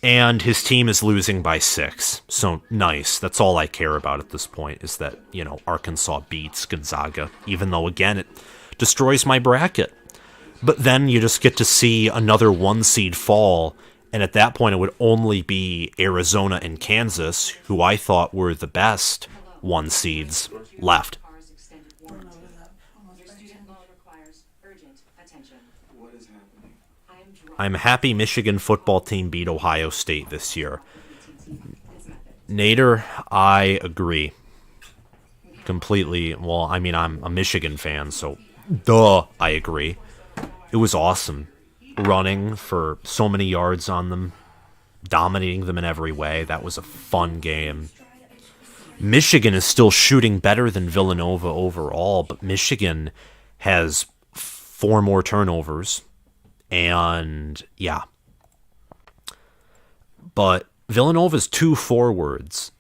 And his team is losing by 6. So, nice. That's all I care about at this point, is that, Arkansas beats Gonzaga. Even though, again, it destroys my bracket. But then you just get to see another 1 seed fall. And at that point, it would only be Arizona and Kansas, who I thought were the best 1 seeds, left. I'm happy Michigan football team beat Ohio State this year. Nader, I agree. Completely. Well, I mean, I'm a Michigan fan, so I agree. It was awesome. Running for so many yards on them. Dominating them in every way. That was a fun game. Michigan is still shooting better than Villanova overall, but Michigan has 4 more turnovers. And, yeah. But Villanova's 2 forwards.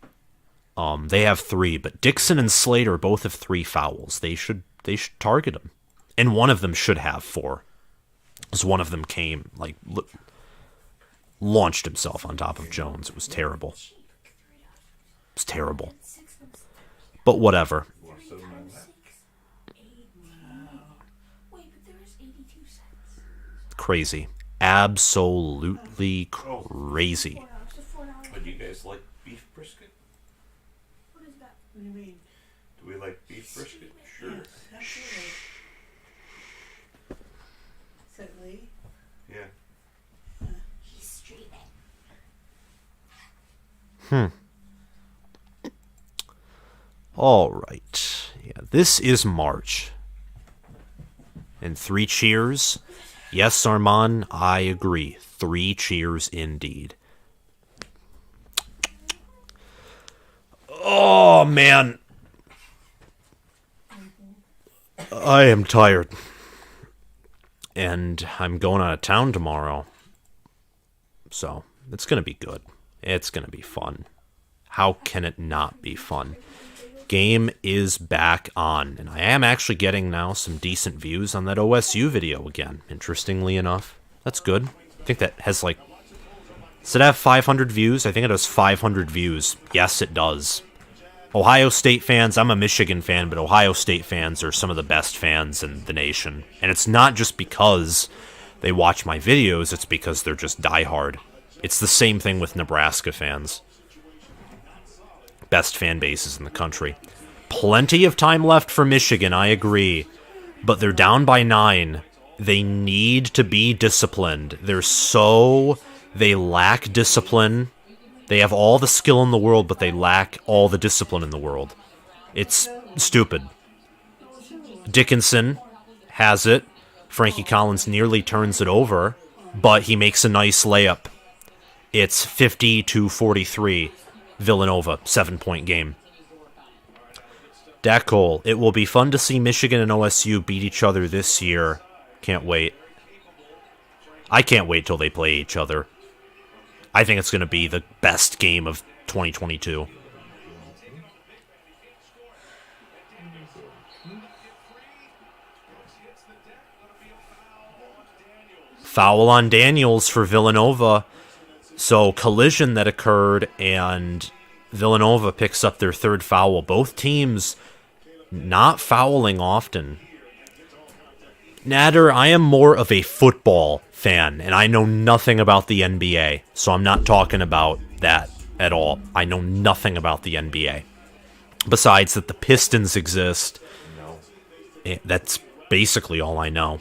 They have 3, but Dixon and Slater both have 3 fouls. They should target them. And one of them should have 4. Because one of them came, launched himself on top of Jones. It was terrible. It was terrible. But whatever. Crazy. Absolutely crazy. But do you guys like beef brisket? What is that? What do you mean? Do we like beef brisket? Sure. Yes, absolutely. Said Lee. Yeah. He's streaming. All right. Yeah, this is March. And 3 cheers. Yes, Armand, I agree. 3 cheers indeed. Oh, man. I am tired. And I'm going out of town tomorrow. So, it's going to be good. It's going to be fun. How can it not be fun? Game is back on. And I am actually getting now some decent views on that OSU video again. Interestingly enough. That's good. I think that has like... Does it have 500 views? I think it has 500 views. Yes, it does. Ohio State fans, I'm a Michigan fan, but Ohio State fans are some of the best fans in the nation. And it's not just because they watch my videos, it's because they're just diehard. It's the same thing with Nebraska fans. Best fan bases in the country. Plenty of time left for Michigan, I agree. But they're down by 9. They need to be disciplined. They lack discipline. They have all the skill in the world, but they lack all the discipline in the world. It's stupid. Dickinson has it. Frankie Collins nearly turns it over, but he makes a nice layup. It's 50-43. Villanova, 7-point game. Dak Cole, it will be fun to see Michigan and OSU beat each other this year. Can't wait. I can't wait till they play each other. I think it's going to be the best game of 2022. Foul on Daniels for Villanova. So, collision that occurred, and Villanova picks up their third foul. Both teams not fouling often. Nader, I am more of a football fan, and I know nothing about the NBA, so I'm not talking about that at all. I know nothing about the NBA. Besides that the Pistons exist, that's basically all I know.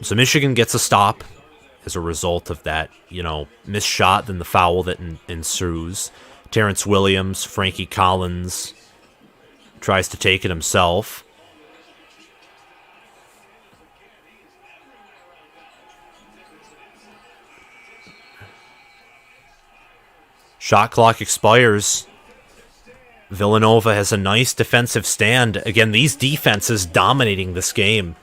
So Michigan gets a stop as a result of that, missed shot, then the foul that ensues. Terrence Williams, Frankie Collins tries to take it himself. Shot clock expires. Villanova has a nice defensive stand. Again, these defenses dominating this game.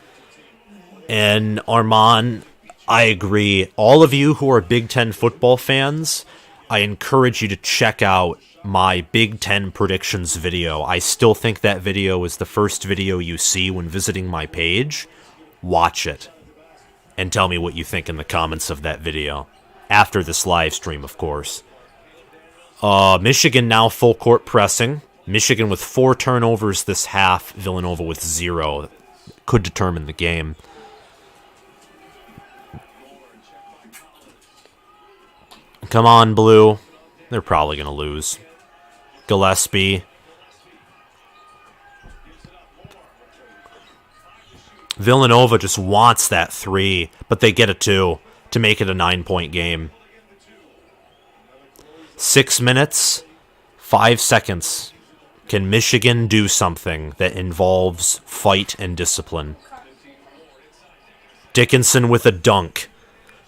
And Armand, I agree. All of you who are Big Ten football fans, I encourage you to check out my Big Ten predictions video. I still think that video is the first video you see when visiting my page. Watch it. And tell me what you think in the comments of that video. After this live stream, of course. Michigan now full court pressing. Michigan with 4 turnovers this half. Villanova with 0. Could determine the game. Come on, Blue. They're probably going to lose. Gillespie. Villanova just wants that 3, but they get a 2 to make it a 9-point game. 6 minutes, 5 seconds. Can Michigan do something that involves fight and discipline? Dickinson with a dunk.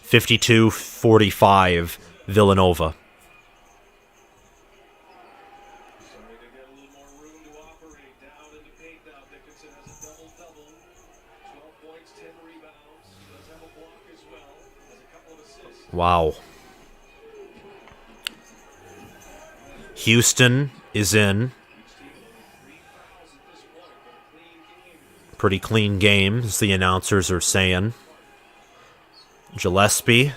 52-45. Villanova. Wow. Houston is in. Pretty clean game, as the announcers are saying. Gillespie.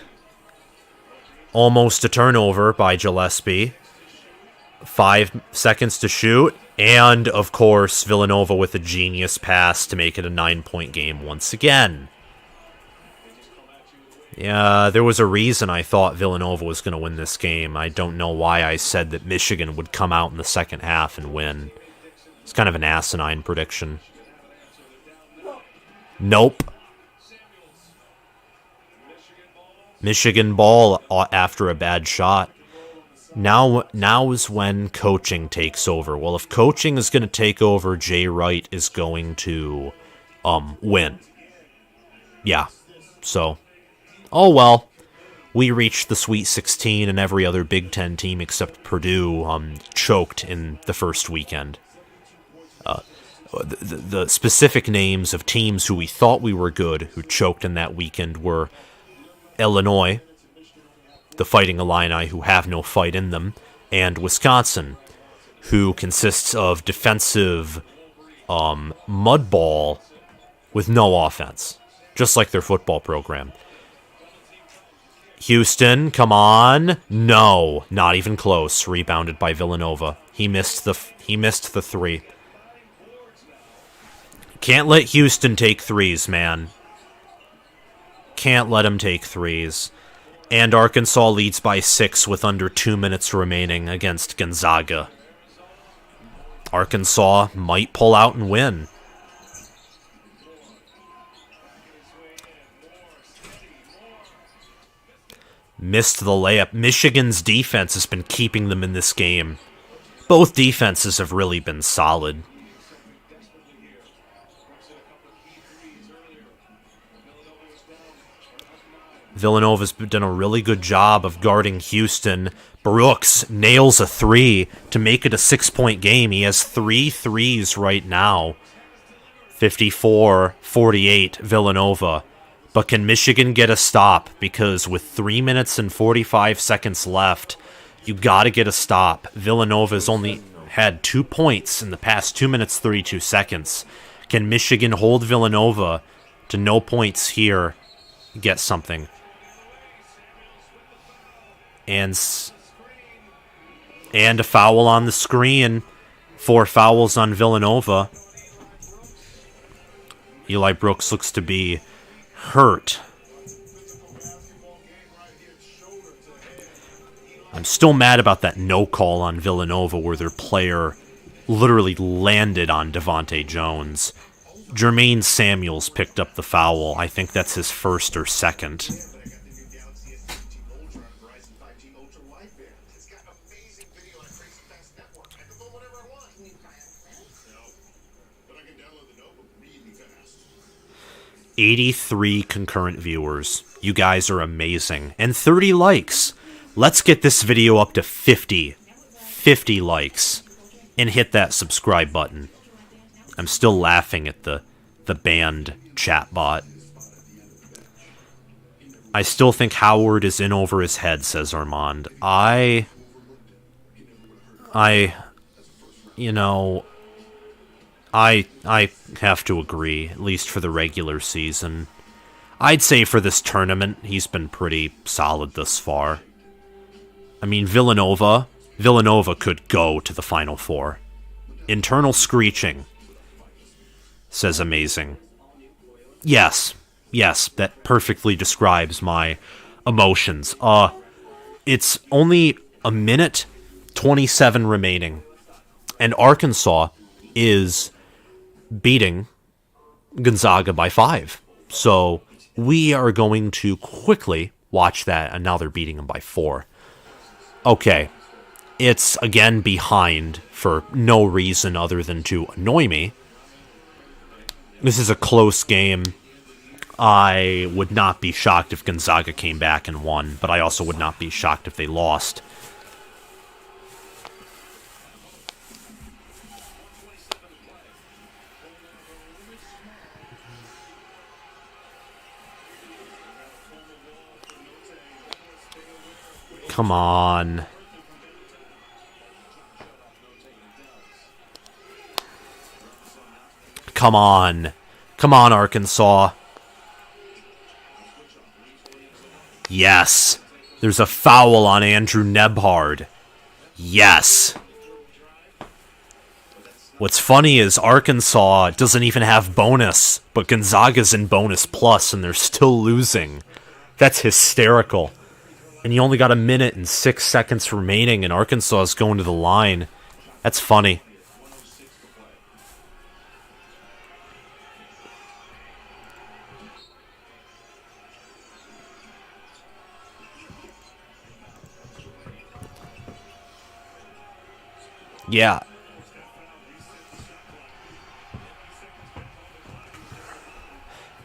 Almost a turnover by Gillespie. 5 seconds to shoot. And, of course, Villanova with a genius pass to make it a 9-point game once again. Yeah, there was a reason I thought Villanova was going to win this game. I don't know why I said that Michigan would come out in the second half and win. It's kind of an asinine prediction. Nope. Michigan ball after a bad shot. Now is when coaching takes over. Well, if coaching is going to take over, Jay Wright is going to win. Yeah. So, oh well. We reached the Sweet 16, and every other Big Ten team except Purdue choked in the first weekend. The specific names of teams who we thought we were good who choked in that weekend were Illinois, the Fighting Illini, who have no fight in them, and Wisconsin, who consists of defensive mudball with no offense, just like their football program. Houston, come on. No, not even close. Rebounded by Villanova. He missed the three. Can't let Houston take threes, man. Can't let him take threes. And Arkansas leads by 6 with under 2 minutes remaining against Gonzaga. Arkansas might pull out and win. Missed the layup. Michigan's defense has been keeping them in this game. Both defenses have really been solid. Villanova's done a really good job of guarding Houston. Brooks nails a 3 to make it a 6-point game. He has 3 threes right now. 54-48 Villanova. But can Michigan get a stop? Because with 3 minutes and 45 seconds left, you got to get a stop. Villanova's only had 2 points in the past 2 minutes 32 seconds. Can Michigan hold Villanova to no points here? Get something. And a foul on the screen. 4 fouls on Villanova. Eli Brooks looks to be hurt. I'm still mad about that no call on Villanova where their player literally landed on Devontae Jones. Jermaine Samuels picked up the foul. I think that's his first or second. Amazing video on Crazy Fast Network. I can vote whatever I want. Can you buy a but I can download the notebook really fast. 83 concurrent viewers. You guys are amazing. And 30 likes. Let's get this video up to 50. 50 likes. And hit that subscribe button. I'm still laughing at the banned chatbot. I still think Howard is in over his head, says Armand. I have to agree, at least for the regular season. I'd say for this tournament, he's been pretty solid thus far. I mean, Villanova could go to the Final Four. Internal screeching, says amazing. Yes, that perfectly describes my emotions. It's only a minute 27 remaining, and Arkansas is beating Gonzaga by 5. So we are going to quickly watch that, and now they're beating them by 4. Okay, it's again behind for no reason other than to annoy me. This is a close game. I would not be shocked if Gonzaga came back and won, but I also would not be shocked if they lost. Come on. Come on. Come on, Arkansas. Yes. There's a foul on Andrew Nebhard. Yes. What's funny is Arkansas doesn't even have bonus, but Gonzaga's in bonus plus, and they're still losing. That's hysterical. And you only got a minute and 6 seconds remaining, and Arkansas is going to the line. That's funny. Yeah.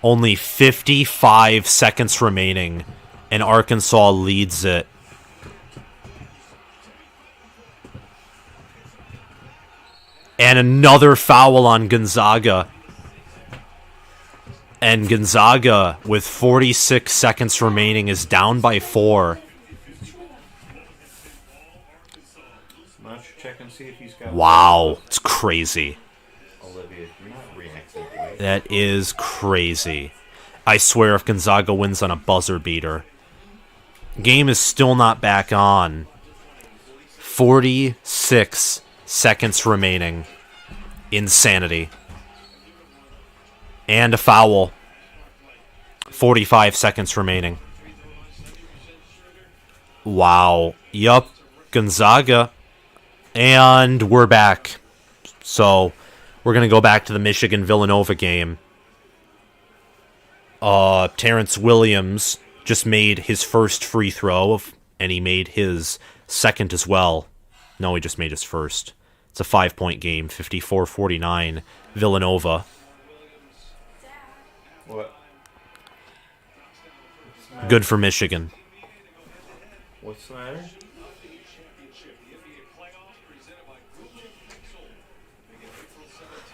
Only 55 seconds remaining. and Arkansas leads it. And another foul on Gonzaga. And Gonzaga, with 46 seconds remaining, is down by 4. Why don't you check and see if he's got... Wow, it's crazy. Olivia, you're not reacting to me. That is crazy. I swear if Gonzaga wins on a buzzer beater. Game is still not back on. 46 seconds remaining. Insanity. And a foul. 45 seconds remaining. Wow. Yup. Gonzaga. And we're back. So, we're going to go back to the Michigan-Villanova game. Terrence Williams just made his first free throw, and he made his second as well. No, he just made his first. It's a 5-point game, 54-49, Villanova. What? Good for Michigan. What's the matter?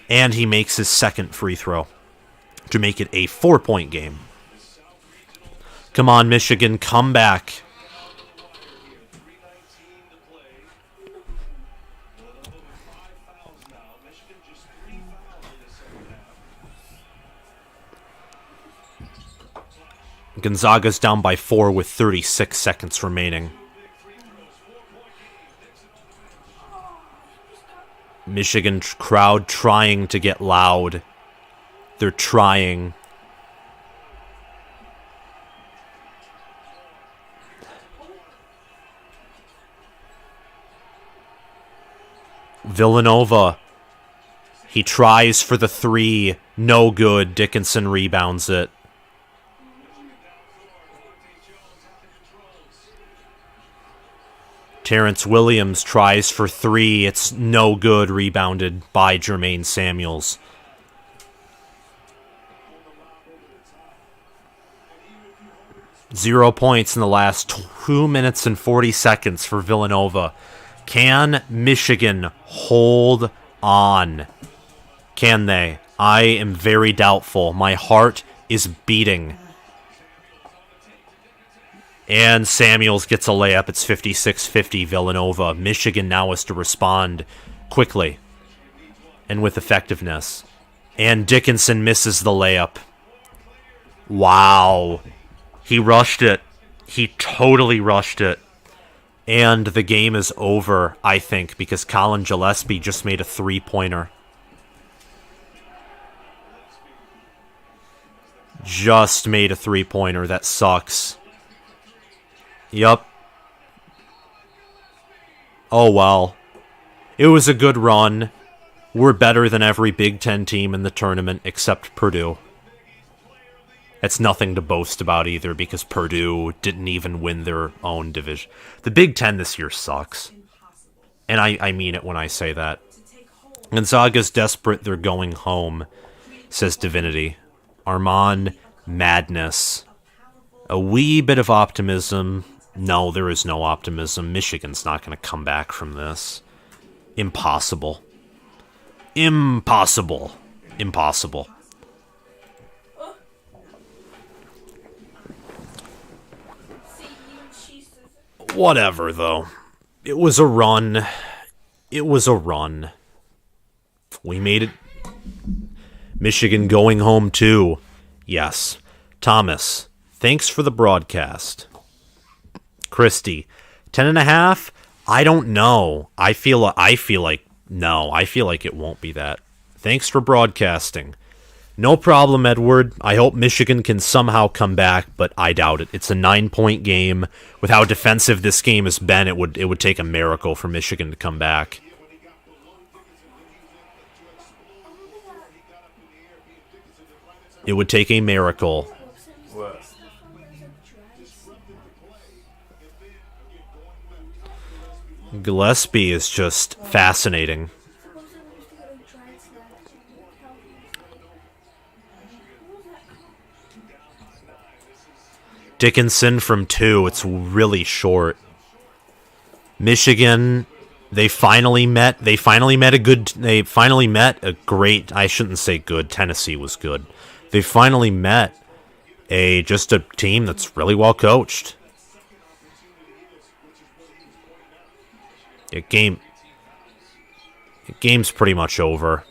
And he makes his second free throw to make it a 4-point game. Come on, Michigan, come back. Gonzaga's down by 4 with 36 seconds remaining. Michigan crowd trying to get loud. They're trying. Villanova. He tries for the 3. No good. Dickinson rebounds it. Terrence Williams tries for 3. It's no good. Rebounded by Jermaine Samuels. Zero points in the last 2 minutes and 40 seconds for Villanova. Can Michigan hold on? Can they? I am very doubtful. My heart is beating. And Samuels gets a layup. It's 56-50 Villanova. Michigan now has to respond quickly and with effectiveness. And Dickinson misses the layup. Wow. He rushed it. He totally rushed it. And the game is over, I think, because Colin Gillespie just made a 3-pointer. Just made a 3-pointer. That sucks. Yup. Oh well. It was a good run. We're better than every Big Ten team in the tournament except Purdue. That's nothing to boast about either because Purdue didn't even win their own division. The Big Ten this year sucks. And I mean it when I say that. Gonzaga's desperate, they're going home, says Divinity. Armand, madness. A wee bit of optimism. No, there is no optimism. Michigan's not going to come back from this. Impossible. Impossible. Impossible. Whatever, though. It was a run. It was a run. We made it. Michigan going home, too. Yes. Thomas, thanks for the broadcast. Christy, 10.5? I don't know. I feel like no. I feel like it won't be that. Thanks for broadcasting. No problem, Edward. I hope Michigan can somehow come back, but I doubt it. It's a 9-point game. With how defensive this game has been, it would take a miracle for Michigan to come back. It would take a miracle. What? Gillespie is just fascinating. Dickinson from 2. It's really short. Michigan, they finally met a great, I shouldn't say good, Tennessee was good. They finally met just a team that's really well coached. Game's pretty much over.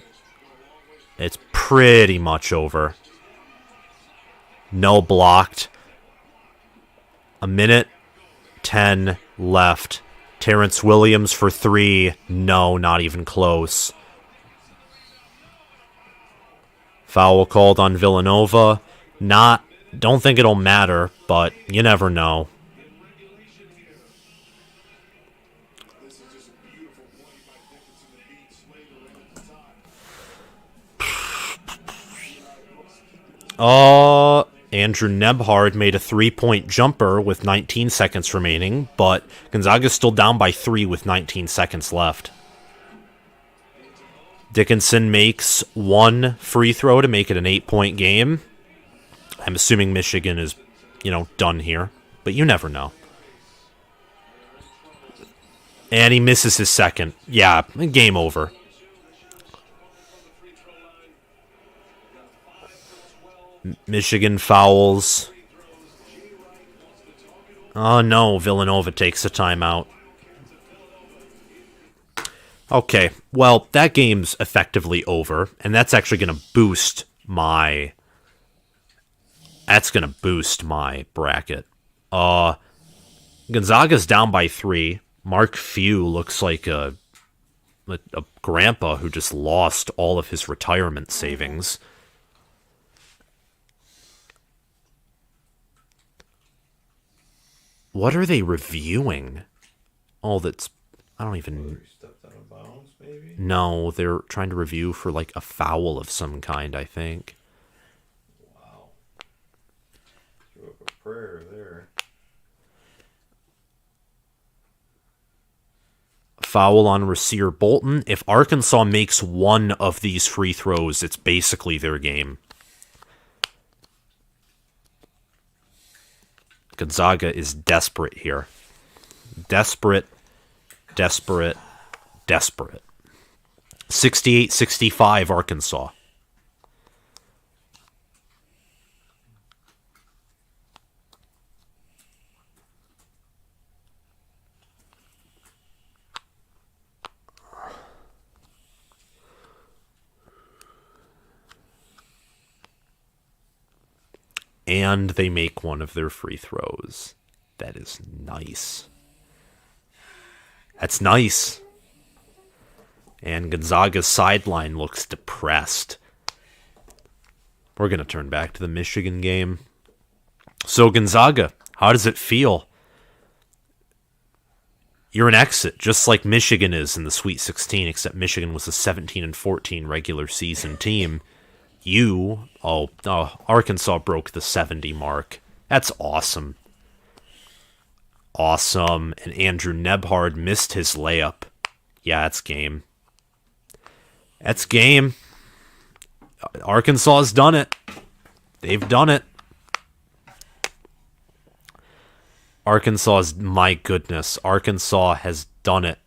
It's pretty much over. No blocked. A minute 10 left. Terrence Williams for 3. No, not even close. Foul called on Villanova. Don't think it'll matter, but you never know. Andrew Nebhard made a 3-point jumper with 19 seconds remaining, but Gonzaga's still down by 3 with 19 seconds left. Dickinson makes 1 free throw to make it an 8-point game. I'm assuming Michigan is, done here, but you never know. And he misses his second. Yeah, game over. Michigan fouls. Oh no, Villanova takes a timeout. Okay, well, that game's effectively over, and that's actually going to boost my... That's going to boost my bracket. Gonzaga's down by 3. Mark Few looks like a grandpa who just lost all of his retirement savings. What are they reviewing? Oh, that's... I don't even... Stepped out of bounds, maybe? No, they're trying to review for, like, a foul of some kind, I think. Wow. Threw up a prayer there. Foul on Rasir Bolton. If Arkansas makes 1 of these free throws, it's basically their game. Gonzaga is desperate here. Desperate. 68-65 Arkansas. And they make 1 of their free throws. That is nice. That's nice. And Gonzaga's sideline looks depressed. We're going to turn back to the Michigan game. So Gonzaga, how does it feel? You're an exit, just like Michigan is in the Sweet 16, except Michigan was a 17-14 regular season team. Arkansas broke the 70 mark. That's awesome. Awesome. And Andrew Nebhard missed his layup. Yeah, that's game. That's game. Arkansas has done it. They've done it. My goodness, Arkansas has done it.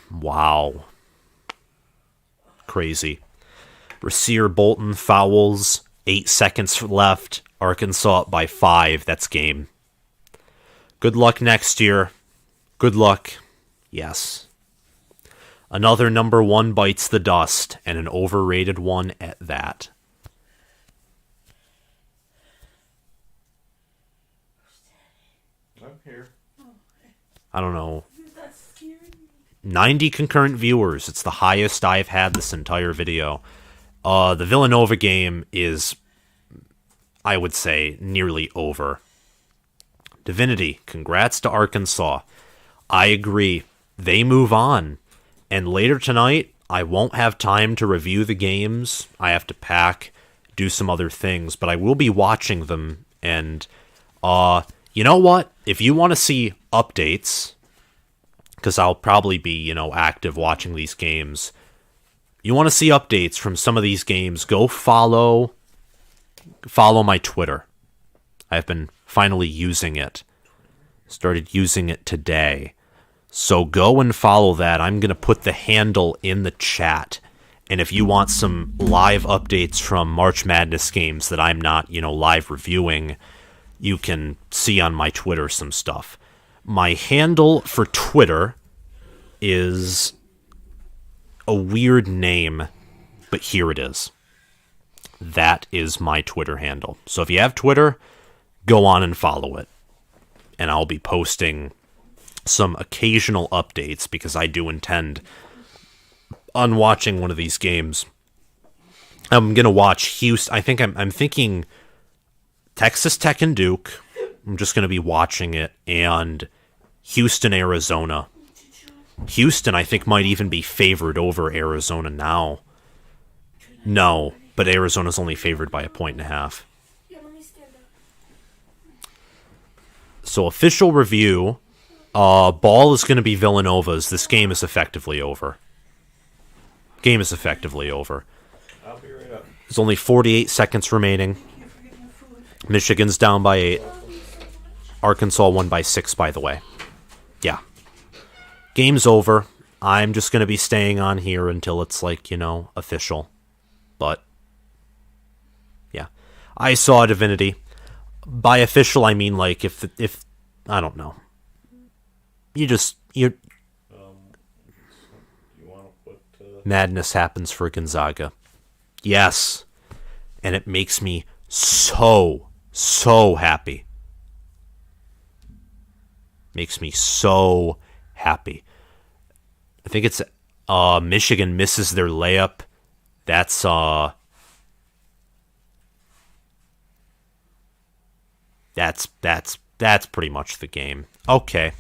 Wow. Crazy. Rasir Bolton fouls. 8 seconds left. Arkansas up by 5. That's game. Good luck next year. Good luck. Yes. Another number 1 bites the dust, and an overrated one at that. I'm here. I don't know. That's scary. 90 concurrent viewers. It's the highest I've had this entire video. The Villanova game is, I would say, nearly over. Divinity, congrats to Arkansas. I agree. They move on. And later tonight, I won't have time to review the games. I have to pack, do some other things, but I will be watching them. And, you know what? If you want to see updates, because I'll probably be, active watching these games. You want to see updates from some of these games, go follow my Twitter. I've been finally using it. Started using it today. So go and follow that. I'm going to put the handle in the chat. And if you want some live updates from March Madness games that I'm not, live reviewing, you can see on my Twitter some stuff. My handle for Twitter is a weird name, but here it is. That is my Twitter handle. So if you have Twitter, go on and follow it. And I'll be posting some occasional updates because I do intend on watching one of these games. I'm going to watch Houston. I think I'm thinking Texas Tech and Duke. I'm just going to be watching it. And Houston, Arizona. Houston, I think, might even be favored over Arizona now. No, but Arizona's only favored by 1.5. So, official review. Ball is going to be Villanova's. This game is effectively over. Game is effectively over. I'll be right up. There's only 48 seconds remaining. Michigan's down by 8. Arkansas won by 6, by the way. Yeah. Game's over. I'm just going to be staying on here until it's official. But, yeah. I saw Divinity. By official, I mean, if I don't know. You want to put... Madness happens for Gonzaga. Yes. And it makes me so happy. Makes me so happy. I think it's Michigan misses their layup. That's pretty much the game. Okay.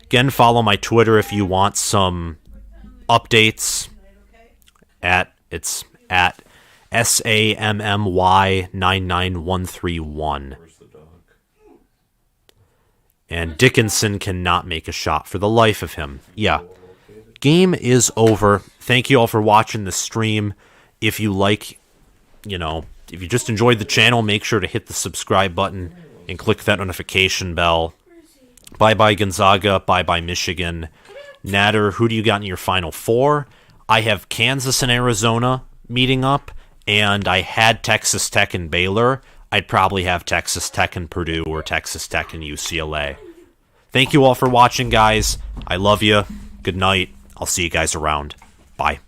Again, follow my Twitter if you want some updates. It's at SAMMY99131. Where's the dog? And Dickinson cannot make a shot for the life of him. Yeah. Game is over. Thank you all for watching the stream. If you if you just enjoyed the channel, make sure to hit the subscribe button and click that notification bell. Bye-bye Gonzaga. Bye-bye Michigan. Natter, who do you got in your Final Four? I have Kansas and Arizona meeting up, and I had Texas Tech and Baylor. I'd probably have Texas Tech and Purdue or Texas Tech and UCLA. Thank you all for watching, guys. I love you. Good night. I'll see you guys around. Bye.